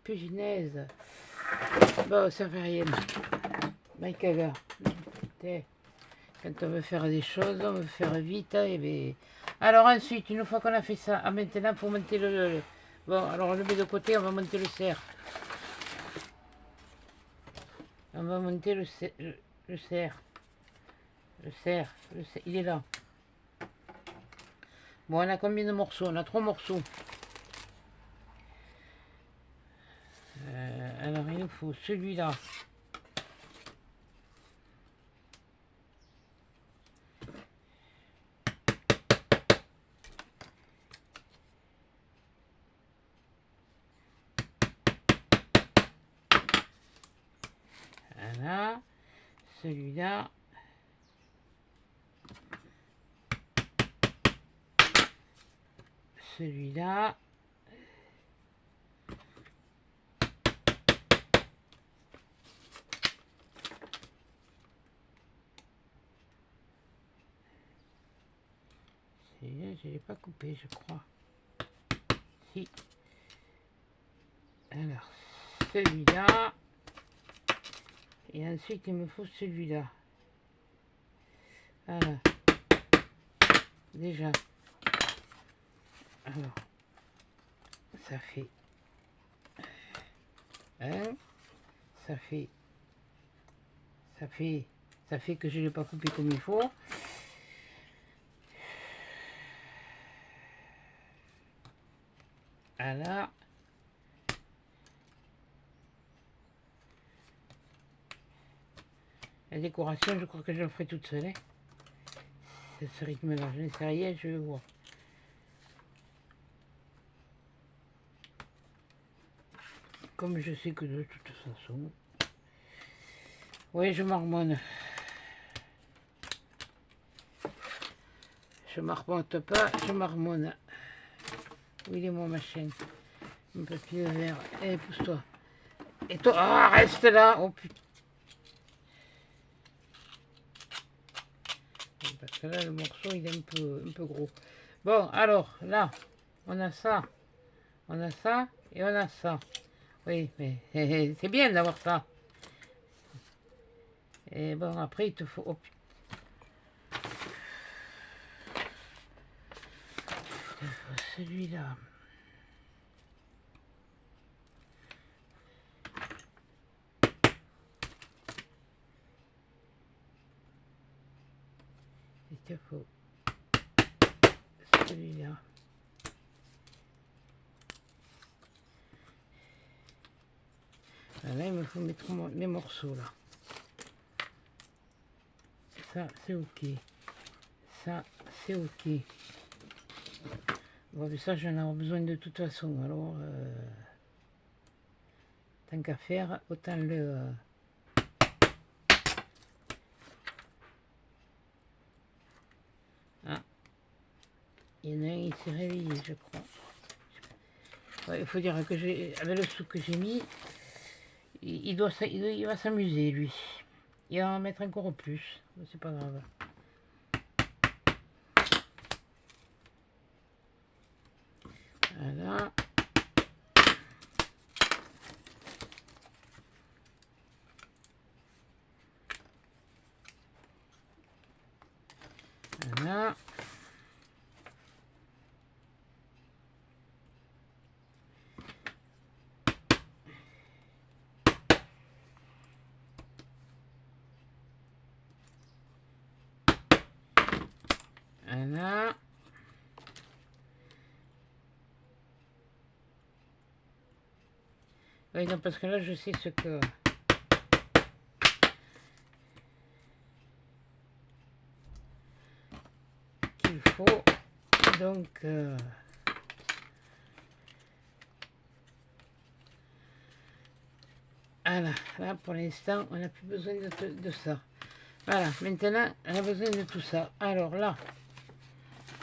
Punaise. Bon, ça fait rien. Michael, quand on veut faire des choses, on veut faire vite. Et bien... Alors ensuite, une fois qu'on a fait ça, maintenant, il faut monter le... Bon, alors on le met de côté, on va monter le cerf. On va monter le cerf. Le cerf. Il est là. Bon, on a combien de morceaux? On a 3 morceaux. Alors, il nous faut celui-là. Voilà. Celui-là. Celui-là. Celui-là, je ne l'ai pas coupé, je crois. Si. Alors, celui-là. Et ensuite, il me faut celui-là. Voilà. Déjà. Alors, ça fait... Hein, ça fait que je ne l'ai pas coupé comme il faut. Voilà. La décoration, je crois que je le ferai toute seule. Hein. Ce rythme-là, je ne sais rien, je vais voir. Comme je sais que de toute façon... Oui, je marmonne. Je marmonne pas, je marmonne. Où il est mon machin? Mon papier vert. Eh, pousse-toi. Et toi, ah, reste là. Oh putain. Parce que là, le morceau, il est un peu gros. Bon, alors, là, on a ça. On a ça et on a ça. Oui, mais c'est bien d'avoir ça. Et bon, après, il te faut... Oh, celui-là. Il te faut celui-là. Là, il me faut mettre mes morceaux, là. Ça, c'est ok. Ça, c'est ok. Bon, mais ça, j'en ai besoin de toute façon. Alors, tant qu'à faire, autant le... Il y en a un, il s'est réveillé, je crois. Ouais, il faut dire que avec le sou que j'ai mis, il va s'amuser, lui. Il va en mettre encore plus. C'est pas grave. Voilà. Voilà. Voilà. Oui, non, parce que là, je sais ce que... qu'il faut. Donc... voilà, là, pour l'instant, on n'a plus besoin de ça. Voilà, maintenant, on a besoin de tout ça. Alors là,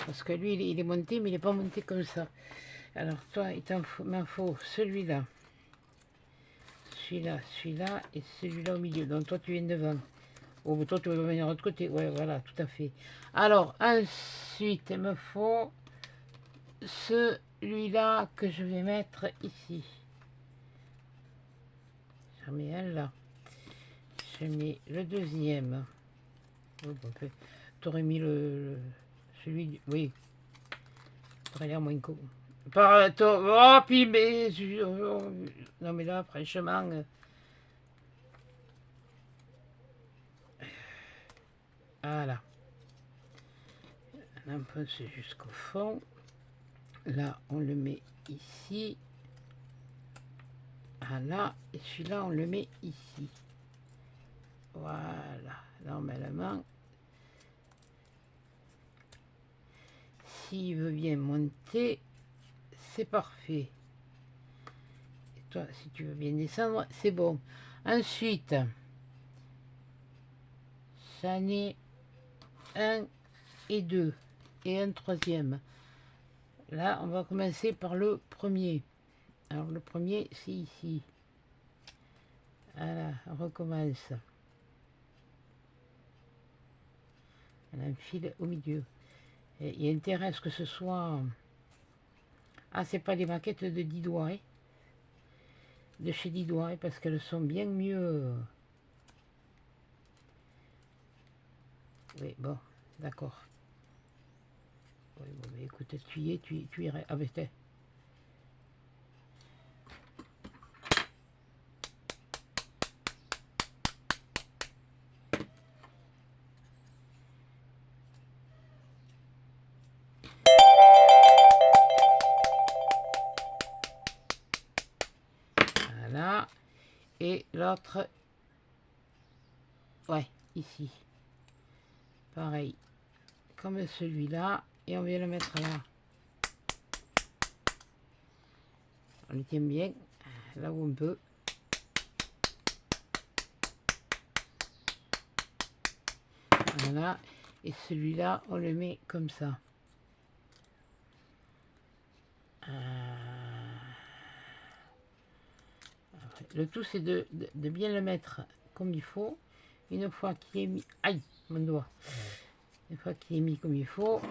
parce que lui, il est monté, mais il n'est pas monté comme ça. Alors, toi, il m'en faut celui-là. Celui-là et celui-là au milieu. Donc toi tu viens devant. Oh, toi tu vas venir de l'autre côté. Ouais, voilà, tout à fait. Alors, ensuite, il me faut celui-là que je vais mettre ici. Je mets un là. Je mets le deuxième. Oh, bon, t'aurais mis celui du... Oui. T'aurais l'air moins con. Oh, puis, mais... Non, mais là, franchement... Voilà. On enfonce jusqu'au fond. Là, on le met ici. Voilà. Et celui-là, on le met ici. Voilà. Normalement, s'il veut bien monter, c'est parfait. Et toi, si tu veux bien descendre, c'est bon. Ensuite, ça n'est un et deux. Et un troisième. Là, on va commencer par le premier. Alors, le premier, c'est ici. Voilà, on recommence. On a un fil au milieu. Et il y a intérêt à ce que ce soit... Ah, c'est pas des maquettes de 10 doigts, hein, de chez 10 doigts, hein, parce qu'elles sont bien mieux... Oui, bon, d'accord. Oui, bon, mais écoute, tu y es, tu irais... Ah, ben, t'es... Voilà. Et l'autre... Ouais, ici. Pareil. Comme celui-là. Et on vient le mettre là. On le tient bien. Là où on peut. Voilà. Et celui-là, on le met comme ça. Le tout, c'est de bien le mettre comme il faut. Une fois qu'il est mis... Aïe, mon doigt. Une fois qu'il est mis comme il faut...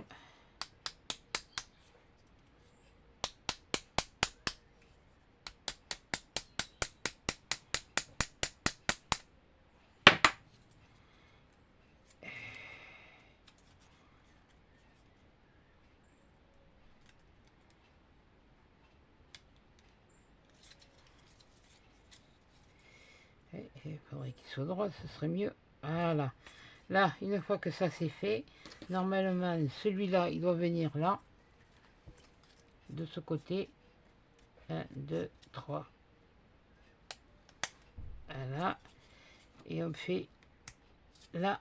Il faudrait qu'il soit droit, ce serait mieux. Voilà. Là, une fois que ça c'est fait, normalement, celui-là, il doit venir là. De ce côté. 1, 2, 3. Voilà. Et on fait la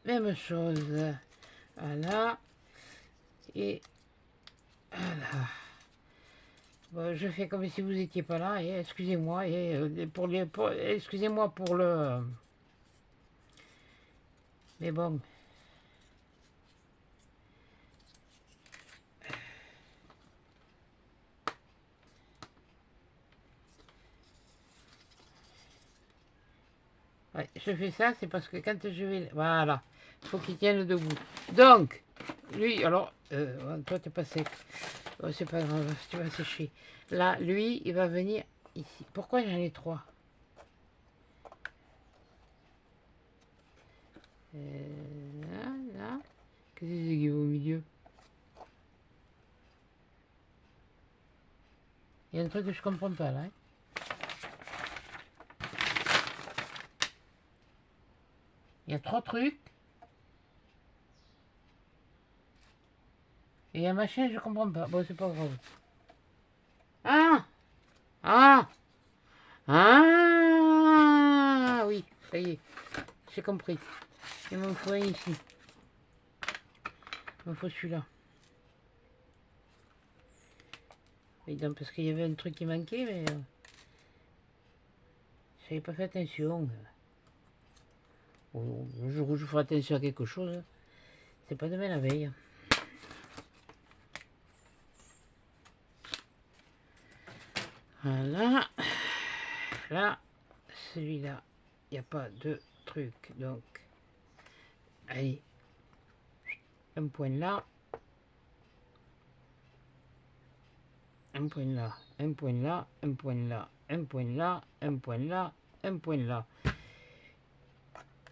même chose. Voilà. Et voilà. Bon, je fais comme si vous n'étiez pas là. Et excusez-moi. Et excusez-moi pour le... Mais bon. Ouais, je fais ça, c'est parce que quand je vais... Voilà, il faut qu'il tienne debout. Donc, lui, alors, toi, t'es pas sec. Oh, c'est pas grave, tu vas sécher. Là, lui, il va venir ici. Pourquoi j'en ai 3? Là, là. Qu'est-ce que c'est qui va au milieu? Il y a un truc que je comprends pas, là. Hein. Il y a 3 trucs. Et un machin, je comprends pas. Bon, c'est pas grave. Ah! Ah! Ah! Oui, ça y est. J'ai compris. Il m'en faut un ici. Il m'en faut celui-là. Évidemment, parce qu'il y avait un truc qui manquait, mais... j'avais pas fait attention. Le jour où je ferai attention à quelque chose, c'est pas demain la veille. Voilà. Là, celui-là, il n'y a pas de truc. Donc, allez. Un point là. Un point là. Un point là. Un point là. Un point là. Un point là. Un point là.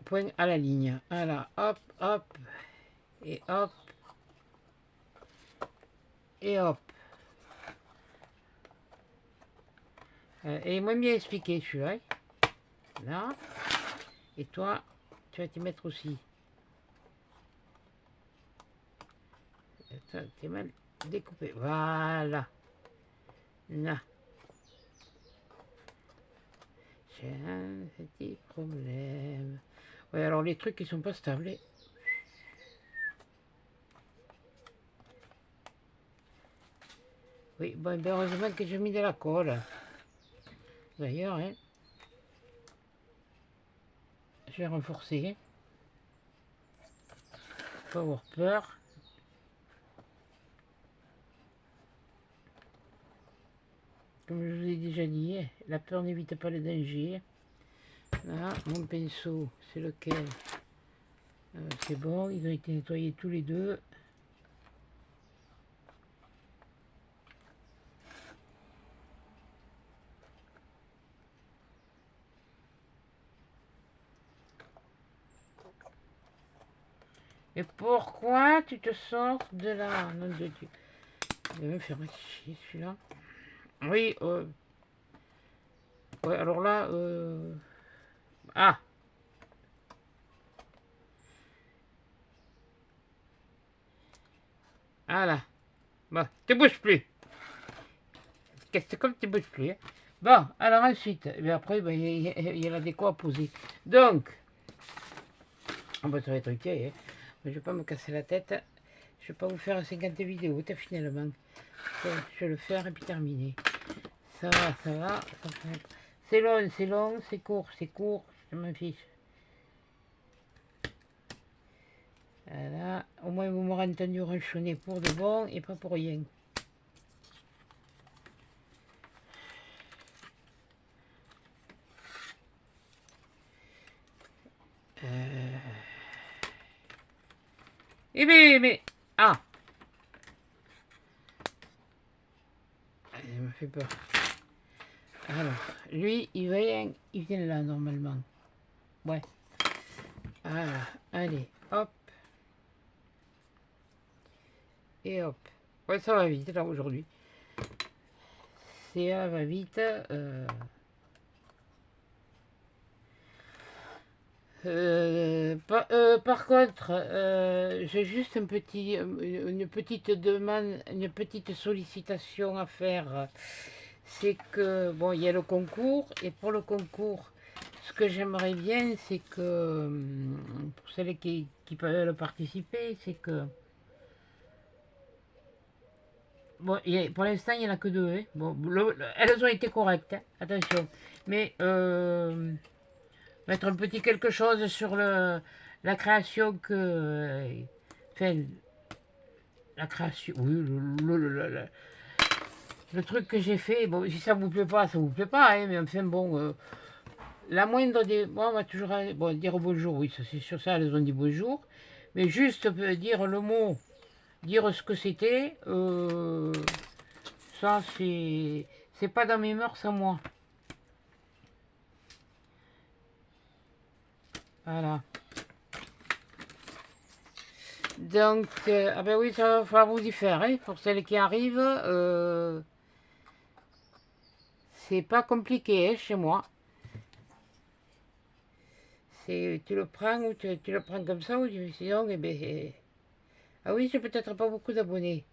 Point à la ligne. Voilà. Hop, hop. Et hop. Et hop. Et moi bien expliqué celui-là. Là. Et toi, tu vas t'y mettre aussi. T'es mal découpé. Voilà. Là. J'ai un petit problème. Ouais, alors les trucs qui sont pas stables. Oui, bon, ben heureusement que j'ai mis de la colle. D'ailleurs, hein. Je vais renforcer. Faut avoir peur. Comme je vous ai déjà dit, la peur n'évite pas le danger. Là, mon pinceau, c'est lequel? C'est bon, ils ont été nettoyés tous les deux. Et pourquoi tu te sors de là? Nom de Dieu. Je vais me faire chier celui-là. Oui, ouais, alors là, ah! Ah là. Bon, tu bouges plus. Qu'est-ce que comme tu bouges plus. Hein. Bon, alors ensuite, et après, ben, il y a la déco à poser. Donc, oh ben, ça va être ok. Hein. Je ne vais pas me casser la tête. Je ne vais pas vous faire 50 vidéos, finalement. Je vais le faire et puis terminer. Ça va, ça va. C'est long, c'est court, je m'en fiche. Voilà, au moins vous m'aurez entendu ronchonner pour de bon et pas pour rien. Eh bien, mais... Ah! Ça m'a fait peur. Alors, lui, il vient là, normalement. Ouais. Voilà, allez, hop. Et hop. Ouais, ça va vite, là, aujourd'hui. Ça va vite. Par contre, j'ai juste une petite demande, une petite sollicitation à faire. C'est que, bon, il y a le concours, et pour le concours, ce que j'aimerais bien, c'est que, pour celles qui peuvent participer, c'est que, bon, pour l'instant, il n'y en a que deux, hein. Bon, elles ont été correctes, hein, attention, mais mettre un petit quelque chose sur la création que, enfin, la création, oui, le truc que j'ai fait, bon, si ça vous plaît pas, ça vous plaît pas, hein, mais enfin bon, la moindre des... Bon, on va toujours bon, dire bonjour, oui, ça c'est sûr, ça, elles ont dit bonjour. Mais juste dire le mot, dire ce que c'était, ça c'est pas dans mes mœurs à moi. Voilà. Donc, ah ben oui, ça va falloir vous y faire, hein, pour celles qui arrivent. C'est pas compliqué, hein, chez moi. C'est, tu le prends ou tu le prends comme ça ou tu fais sinon, eh ben, ah oui, j'ai peut-être pas beaucoup d'abonnés.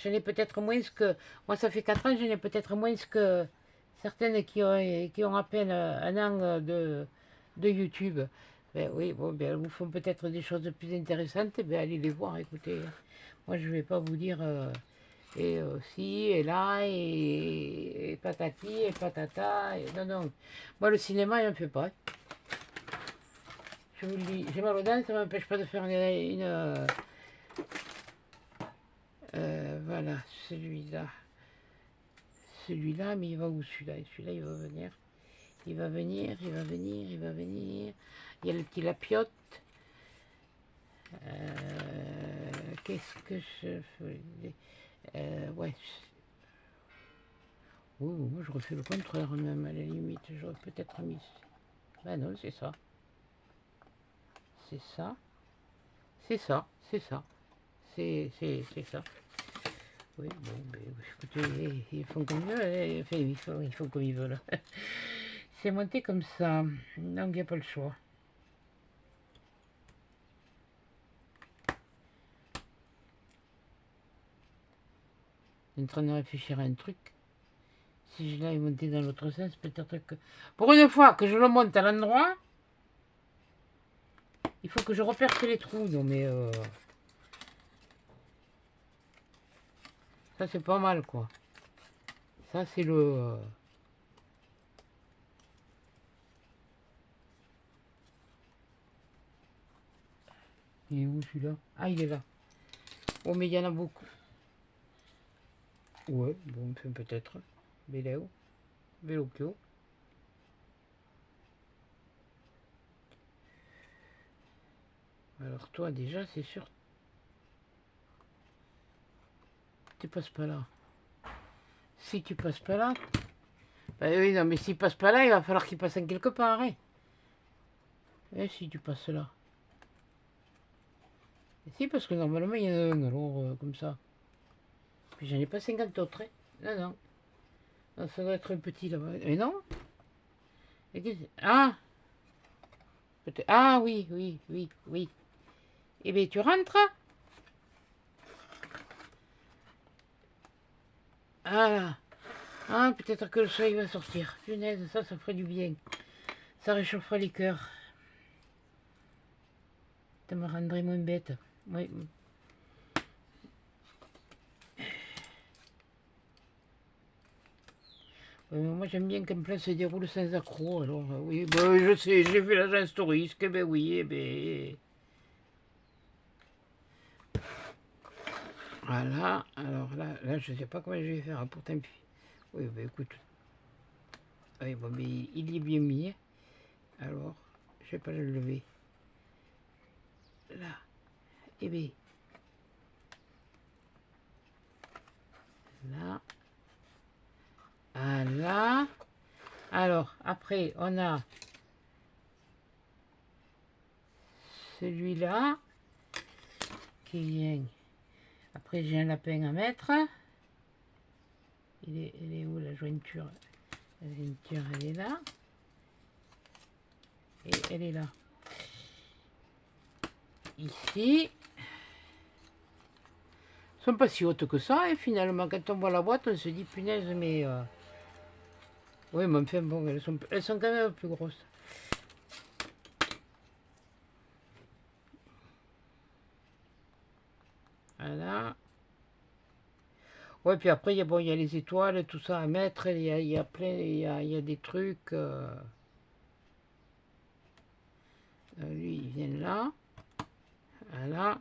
J'en ai peut-être moins que... Moi, ça fait 4 ans, j'en ai peut-être moins que certaines qui ont à peine un an de YouTube. Ben oui, bon, ben, elles vous font peut-être des choses plus intéressantes, ben allez les voir, écoutez. Moi, je vais pas vous dire et si, et là, et patati, et patata. Non, non. Moi, le cinéma, il ne me fait pas. Je vous le dis, j'ai mal aux dents, ça ne m'empêche pas de faire voilà, celui-là. Celui-là, mais il va où celui-là? Et celui-là, il va venir. Il va venir, il va venir, il va venir. Il y a le petit lapiote. Qu'est-ce que je fais? Ouais. Oh, moi, je refais le contraire, même, à la limite. J'aurais peut-être mis... Ben non, c'est ça. C'est ça. C'est ça, c'est ça. C'est ça. Oui, bon, ben, écoutez, ils font comme ils veulent. Enfin, ils font comme ils veulent. C'est monté comme ça. Donc, il n'y a pas le choix. Je suis en train de réfléchir à un truc. Si je l'avais monté dans l'autre sens, peut-être que... Pour une fois que je le monte à l'endroit, il faut que je reperce les trous. Non, mais... Ça, c'est pas mal, quoi. Ça, c'est le... Il est où, celui-là? Ah, il est là. Oh, mais il y en a beaucoup. Ouais, bon, peut-être. Béléo. Vélocchio. Alors, toi, déjà, c'est sûr... Tu passes pas là. Si tu passes pas là... Bah oui, non, mais s'il passe pas là, il va falloir qu'il passe en quelque part, hein. Et si tu passes là? Et si, parce que normalement, il y en a un, alors, comme ça. Puis j'en ai pas 50 autres, hein. Non, non. Non, ça doit être un petit là-bas. Mais non. Ah, peut-être. Ah oui, oui, oui, oui. Eh bien, tu rentres. Ah, ah, peut-être que le soleil va sortir. Punaise, ça ferait du bien. Ça réchaufferait les cœurs. Ça me rendrait moins bête. Oui. Moi, j'aime bien qu'un plan se déroule sans accroc. Alors, oui, bah, je sais, j'ai vu l'agence touriste. Eh ben oui, eh ben... Voilà, alors là, je sais pas comment je vais faire, hein, pourtant, oui, bah écoute, oui, bon, mais il est bien mis, hein. Alors, je vais pas le lever, là, et bien, là, là, alors, après, on a celui-là, qui vient, après j'ai un lapin à mettre, elle est où la jointure? La jointure, elle est là. Et elle est là. Ici. Elles sont pas si hautes que ça. Et finalement, quand on voit la boîte, on se dit punaise, mais... Oui, mais enfin, bon, elles sont quand même plus grosses. Voilà. Ouais, puis après, bon, il y a les étoiles, tout ça à mettre. Il y a plein... Il y a des trucs... lui, il vient là. Voilà.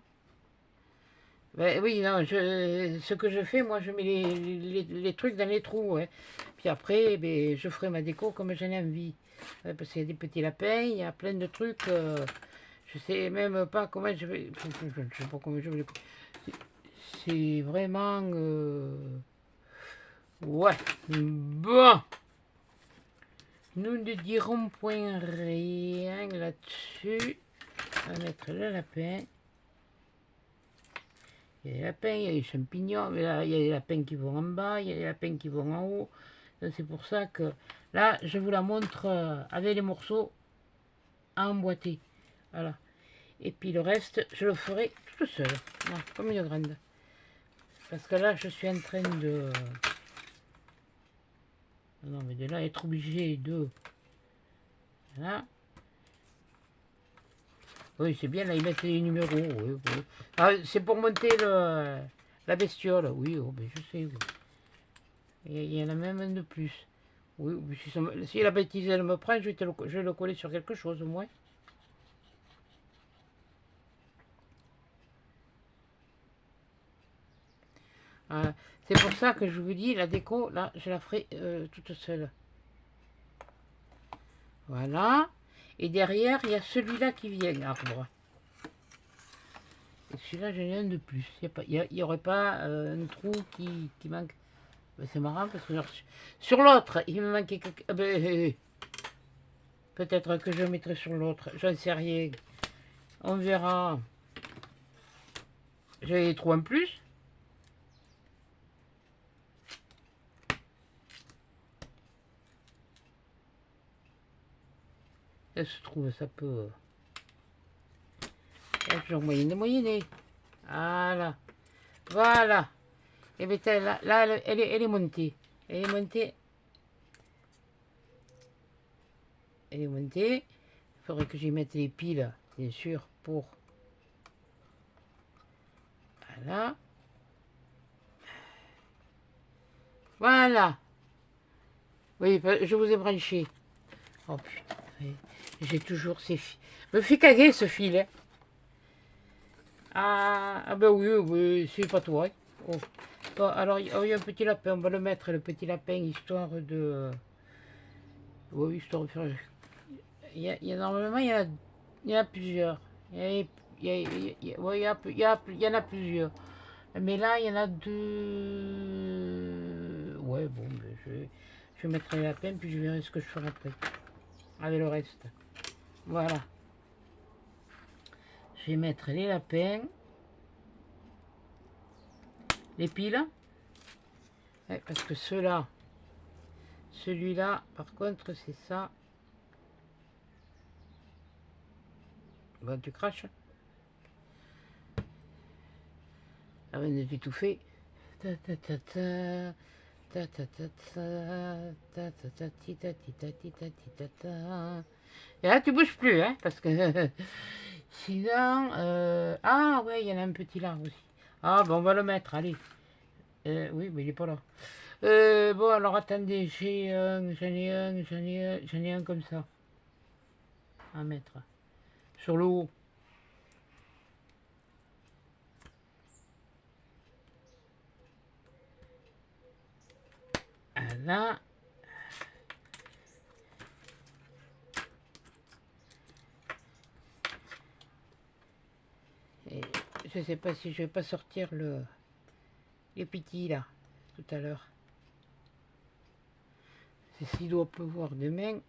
Ben oui, non, ce que je fais, moi, je mets les trucs dans les trous, ouais. Puis après, ben, je ferai ma déco comme j'en ai envie. Ouais, parce qu'il y a des petits lapins, il y a plein de trucs. Je sais même pas comment je vais. Je ne sais pas comment je vais. C'est vraiment. Ouais. Bon. Nous ne dirons point rien là-dessus. On va mettre le lapin. Il y a des lapins, il y a des champignons, mais là, il y a des lapins qui vont en bas, il y a des lapins qui vont en haut. C'est pour ça que là, je vous la montre avec les morceaux à emboîter. Voilà. Et puis le reste, je le ferai tout seul, voilà, comme une grande. Parce que là, je suis en train de... Non, mais de là, être obligé de... Voilà. Oui, c'est bien, là, ils mettent les numéros. Oui, oui. Ah, c'est pour monter la bestiole. Oui, oh, ben, je sais. Oui. Il y en a même un de plus. Oui, si la bêtise elle me prend, je vais le coller sur quelque chose au moins. C'est pour ça que je vous dis, la déco, là, je la ferai toute seule. Voilà. Et derrière, il y a celui-là qui vient, arbre. Et celui-là, j'en ai un de plus. Il n'y aurait pas un trou qui manque. Ben, c'est marrant parce que sur l'autre, il me manquait quelque... peut-être que je mettrai sur l'autre. J'en sais rien. On verra. J'ai les trous en plus. Elle se trouve, ça peut... Il y a toujours moyen de moyenner. Voilà. Voilà. Et bien, là elle est montée. Elle est montée. Elle est montée. Il faudrait que j'y mette les piles, bien sûr, pour... Voilà. Voilà. Oui, je vous ai branché. Oh putain. J'ai toujours ces fils. Me fait caguer ce fil. Hein. Ah ben oui, oui, c'est pas toi. Hein. Oh. Bon, alors, il y a un petit lapin. On va le mettre, le petit lapin, histoire de... Oui, histoire de faire... Normalement, il y en a plusieurs. Il y en a plusieurs. Mais là, il y en a deux. Ouais, bon, ben, je mettrai la peine, puis je verrai ce que je ferai après. Avec le reste. Voilà. Je vais mettre les lapins. Les piles. Ouais, parce que ceux-là, celui-là, par contre, c'est ça. Bon, tu craches. Avant de t'étouffer. Ta ta ta ta. Ta ta ta ta. Ta ta ta ti ta ti ta ti ta ti ta ta. Et là, tu bouges plus, hein, parce que sinon... Ah, ouais, il y en a un petit là aussi. Ah, bon, on va le mettre, allez. Oui, mais il est pas là. Bon, alors attendez, j'en ai un comme ça. À mettre. Sur le haut. Là. Et je sais pas si je vais pas sortir les petits là, tout à l'heure. C'est s'il doit pleuvoir demain.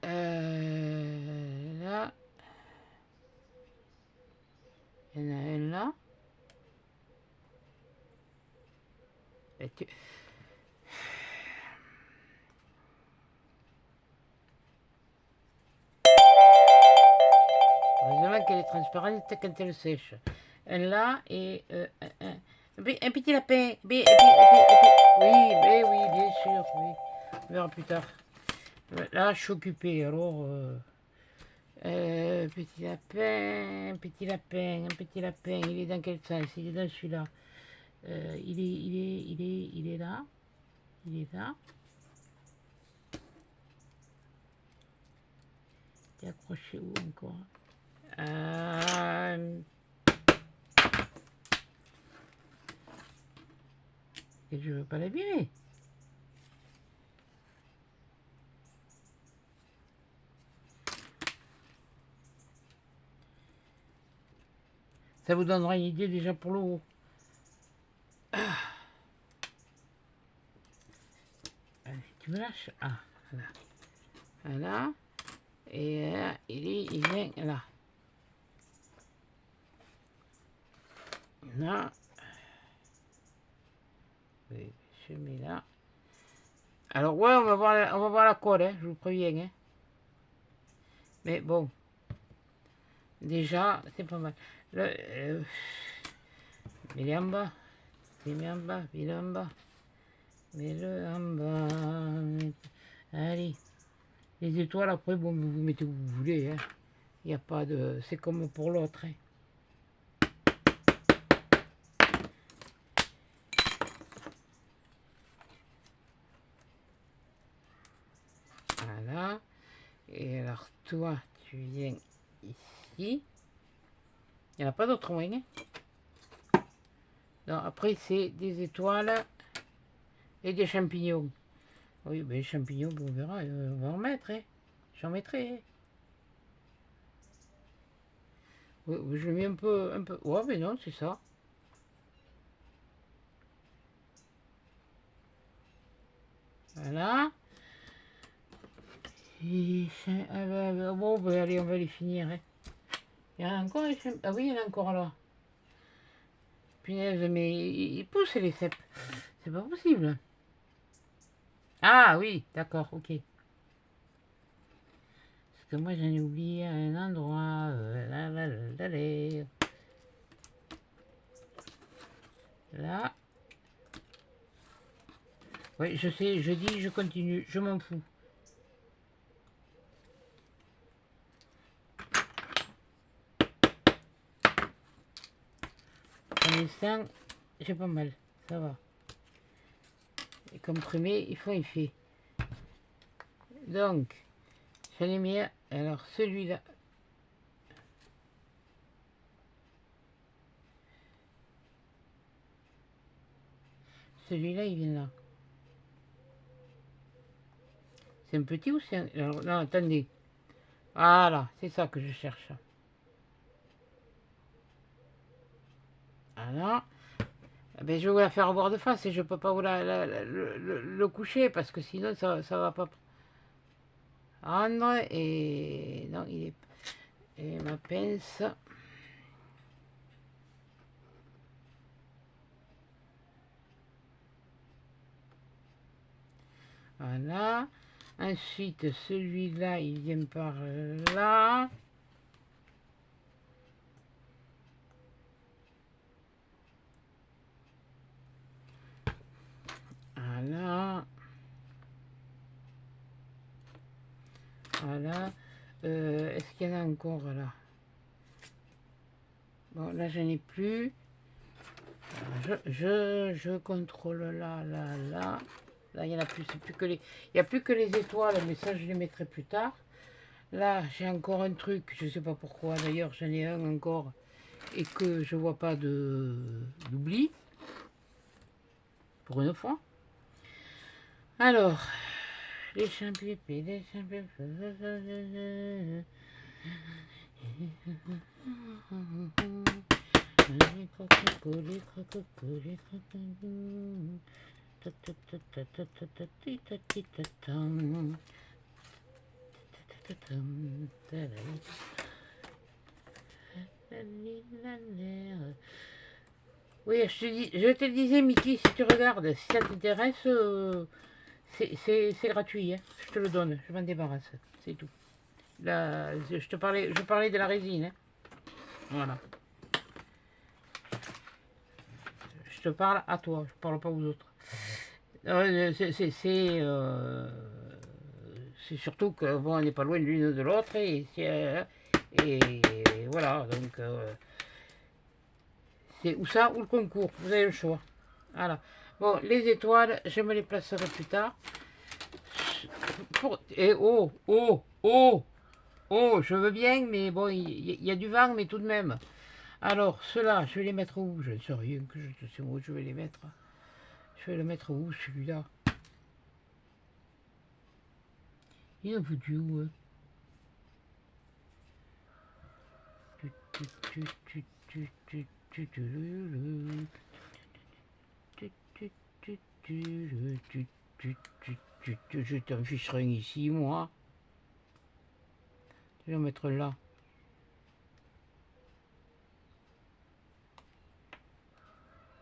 Là. Il y en a un là. Et heureusement qu'elle est transparente quand elle sèche. Un là et un petit lapin. Oui, mais oui, bien sûr. Oui. On verra plus tard. Là, je suis occupé. Alors, petit lapin, un petit lapin, un petit lapin. Il est dans quel sens? Il est dans celui-là. Il est là. Il est là. T'es accroché où encore? Et je veux pas l'abîmer. Ça vous donnera une idée déjà pour le haut. Allez, tu me lâches. Ah, voilà. Voilà. Et là, il vient là. Là. Oui, je mets là. Alors, ouais, on va voir la colle, hein, je vous préviens. Hein. Mais bon, déjà, c'est pas mal. Mets-le en bas. Mets-le en bas, mets-le en bas. Mets-le en bas. Allez. Les étoiles, après, bon, vous mettez où vous voulez. Hein. Il n'y a pas de... C'est comme pour l'autre. Hein. Voilà. Et alors, toi, tu viens ici. Il n'y en a pas d'autre moyen. Non, après, c'est des étoiles et des champignons. Oui, ben les champignons, on verra. On va en mettre. Hein. J'en mettrai. Hein. Oui, je le mets un peu... Ouais, mais non, c'est ça. Voilà. Et, bon, ben, allez, on va les finir. Hein. Il y en a encore les champignons. Ah oui, il y en a encore là. Punaise, mais ils poussent les cèpes. C'est pas possible. Ah oui, d'accord, ok. Parce que moi j'en ai oublié un endroit. Là. Oui, je sais, je dis, je continue, je m'en fous. Pour l'instant, j'ai pas mal, ça va. Et comprimé, il faut y faire. Donc, j'en ai mis un. Alors celui-là. Celui-là, il vient là. C'est un petit ou c'est un... Alors, non, attendez. Voilà, c'est ça que je cherche. Voilà. Ben, je vais vous la faire voir de face et je peux pas vous le coucher parce que sinon ça va pas prendre. Et non, il est... Et ma pince. Voilà. Ensuite, celui-là, il vient par là. Voilà. Voilà. Est-ce qu'il y en a encore là? Bon, là, j'en ai plus. Je contrôle là, là, là. Là, il n'y en a plus. C'est plus que les... Il n'y a plus que les étoiles, mais ça, je les mettrai plus tard. Là, j'ai encore un truc, je ne sais pas pourquoi. D'ailleurs, j'en ai un encore et que je vois pas d'oubli. Pour une fois. Alors, les champignons, les champignons. Les crocos, les crocos, les crocos. Oui, je te disais, Mickey, si tu regardes, si ça t'intéresse, c'est gratuit. Hein. Je te le donne, je m'en débarrasse, c'est tout. Là, je parlais de la résine. Hein. Voilà. Je te parle à toi, je parle pas aux autres. C'est surtout que bon, on n'est pas loin de l'une ou de l'autre et voilà, donc c'est ou ça ou le concours, vous avez le choix. Voilà. Bon, les étoiles, je me les placerai plus tard. Et oh, oh, oh, oh, je veux bien, mais bon, il y a du vent, mais tout de même. Alors, ceux-là, je vais les mettre où? Je ne sais rien, que je sais où je vais les mettre. Je vais le mettre où, celui-là? Il est foutu où, hein? Je t'en fiche rien ici, moi. Je vais le mettre là.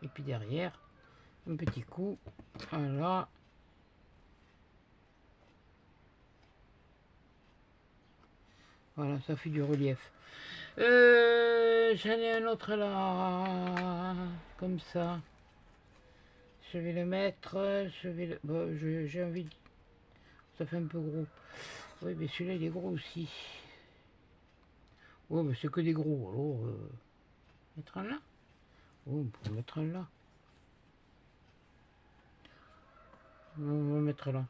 Et puis derrière, un petit coup. Voilà. Voilà, ça fait du relief. J'en ai un autre là. Comme ça. Je vais le mettre. Je vais le. Bon, j'ai envie de. Ça fait un peu gros. Oui, mais celui-là, il est gros aussi. Oh, mais c'est que des gros. Alors, mettre un là. Oh, on peut mettre un là. On va mettre là.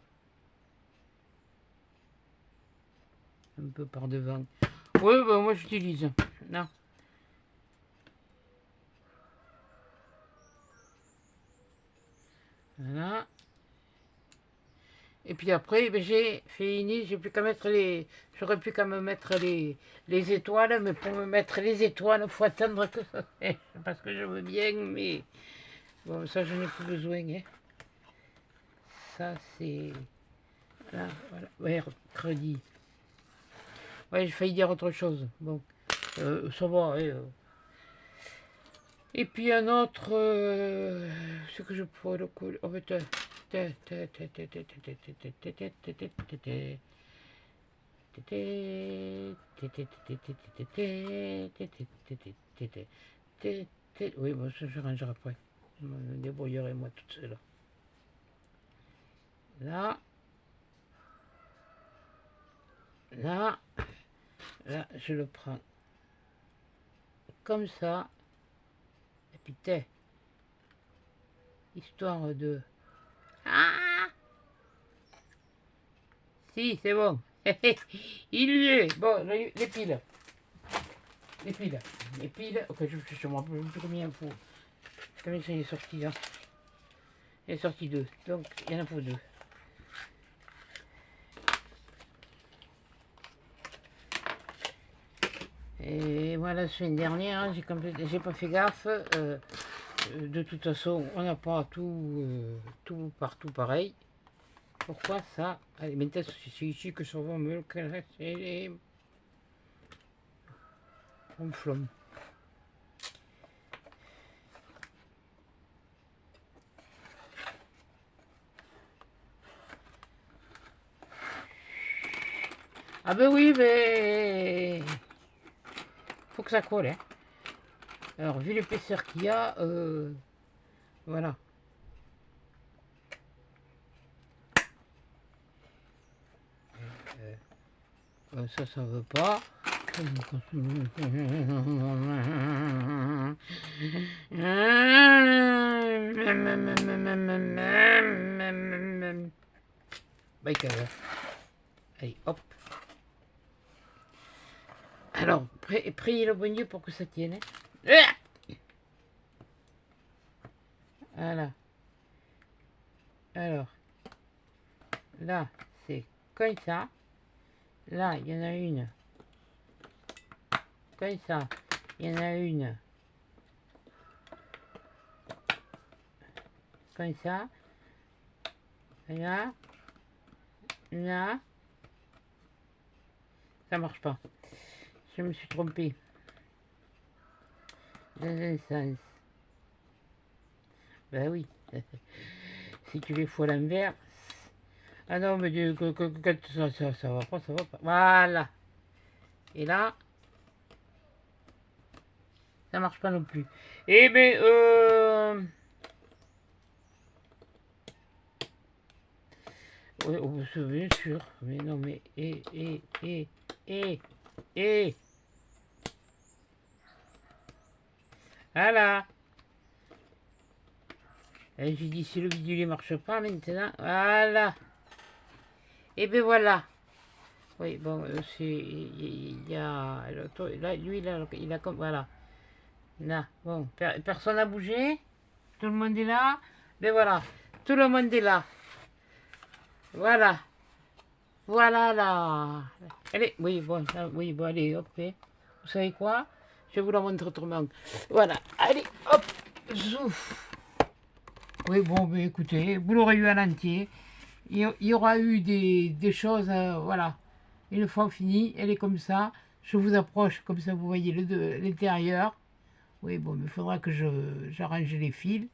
Un peu par devant. Oui, bah, moi j'utilise. Non. Voilà. Et puis après, ben, j'ai fini, j'ai plus qu'à mettre les. J'aurais plus qu'à me mettre les étoiles, mais pour me mettre les étoiles, il faut attendre que ça sèche. Parce que je veux bien, mais. Bon, ça, je n'ai plus besoin. Hein. Ça, c'est. Là, voilà. Ouais, crédit. Ouais, j'ai failli dire autre chose. Bon. Ça va, Et puis un autre. Ce que je pourrais le coller. Oh, putain. Oui, bon, ça je rangerai après. Je me débrouillerai moi toute seule. Là. Là. Là, je le prends. Comme ça. Et puis, histoire de... Ah! Si, c'est bon. Il y est. Bon, les piles. Les piles. Les piles. Ok, je me rappelle plus combien il faut. Combien ça est sorti là? Il est sorti 2. Donc, il y en a pour 2. Et voilà, la semaine dernière, j'ai pas fait gaffe. De toute façon, on n'a pas tout partout pareil. Pourquoi ça? Allez, maintenant, c'est ici que ça va me casser les flom. Ah ben oui, mais faut que ça colle. Hein. Alors, vu l'épaisseur qu'il y a, voilà. Ça veut pas. Allez, hop. Alors, priez le bon Dieu pour que ça tienne. Voilà. Alors, là, c'est comme ça. Là, il y en a une. Comme ça. Il y en a une. Comme ça. Là. Là. Ça marche pas. Je me suis trompée. Dans un sens. Ben oui. Si tu les fous à l'envers. Ah non, mais ça va pas, ça va pas. Voilà. Et là. Ça marche pas non plus. Eh ben, ouais, bien sûr. Mais non, mais, voilà. J'ai dit, si le vidéo ne marche pas maintenant, voilà. Et ben voilà. Oui, bon, il y a, là, lui, il a comme, voilà. Là, bon, personne n'a bougé. Tout le monde est là. Mais voilà, tout le monde est là. Voilà. Voilà là. Allez, oui, bon, oui, bon, allez, hop. Vous savez quoi? Je vais vous la montrer autrement. Voilà, allez, hop, zouf. Oui, bon, mais écoutez, vous l'aurez eu à l'entier. Il y aura eu des choses, voilà. Une fois fini, elle est comme ça. Je vous approche, comme ça vous voyez l'intérieur. Oui, bon, mais il faudra que j'arrange les fils.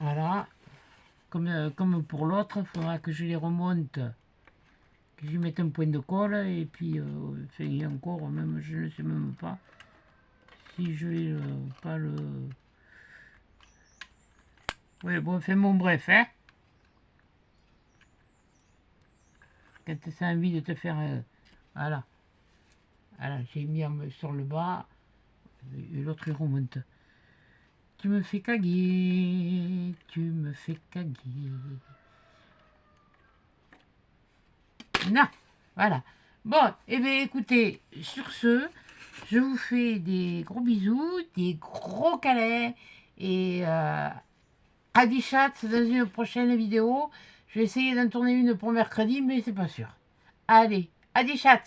Voilà. Comme pour l'autre, il faudra que je les remonte, que je mette un point de colle. Et puis, enfin, et encore, même, je ne sais même pas si je vais pas le... Oui, bon, enfin, bon, bref, hein. Quand tu as envie de te faire... voilà. Voilà, j'ai mis sur le bas. Et l'autre, il remonte. Tu me fais caguer, tu me fais caguer. Non, voilà. Bon, eh bien écoutez, sur ce, je vous fais des gros bisous, des gros câlins et à des chats dans une prochaine vidéo. Je vais essayer d'en tourner une pour mercredi, mais c'est pas sûr. Allez, à des chats.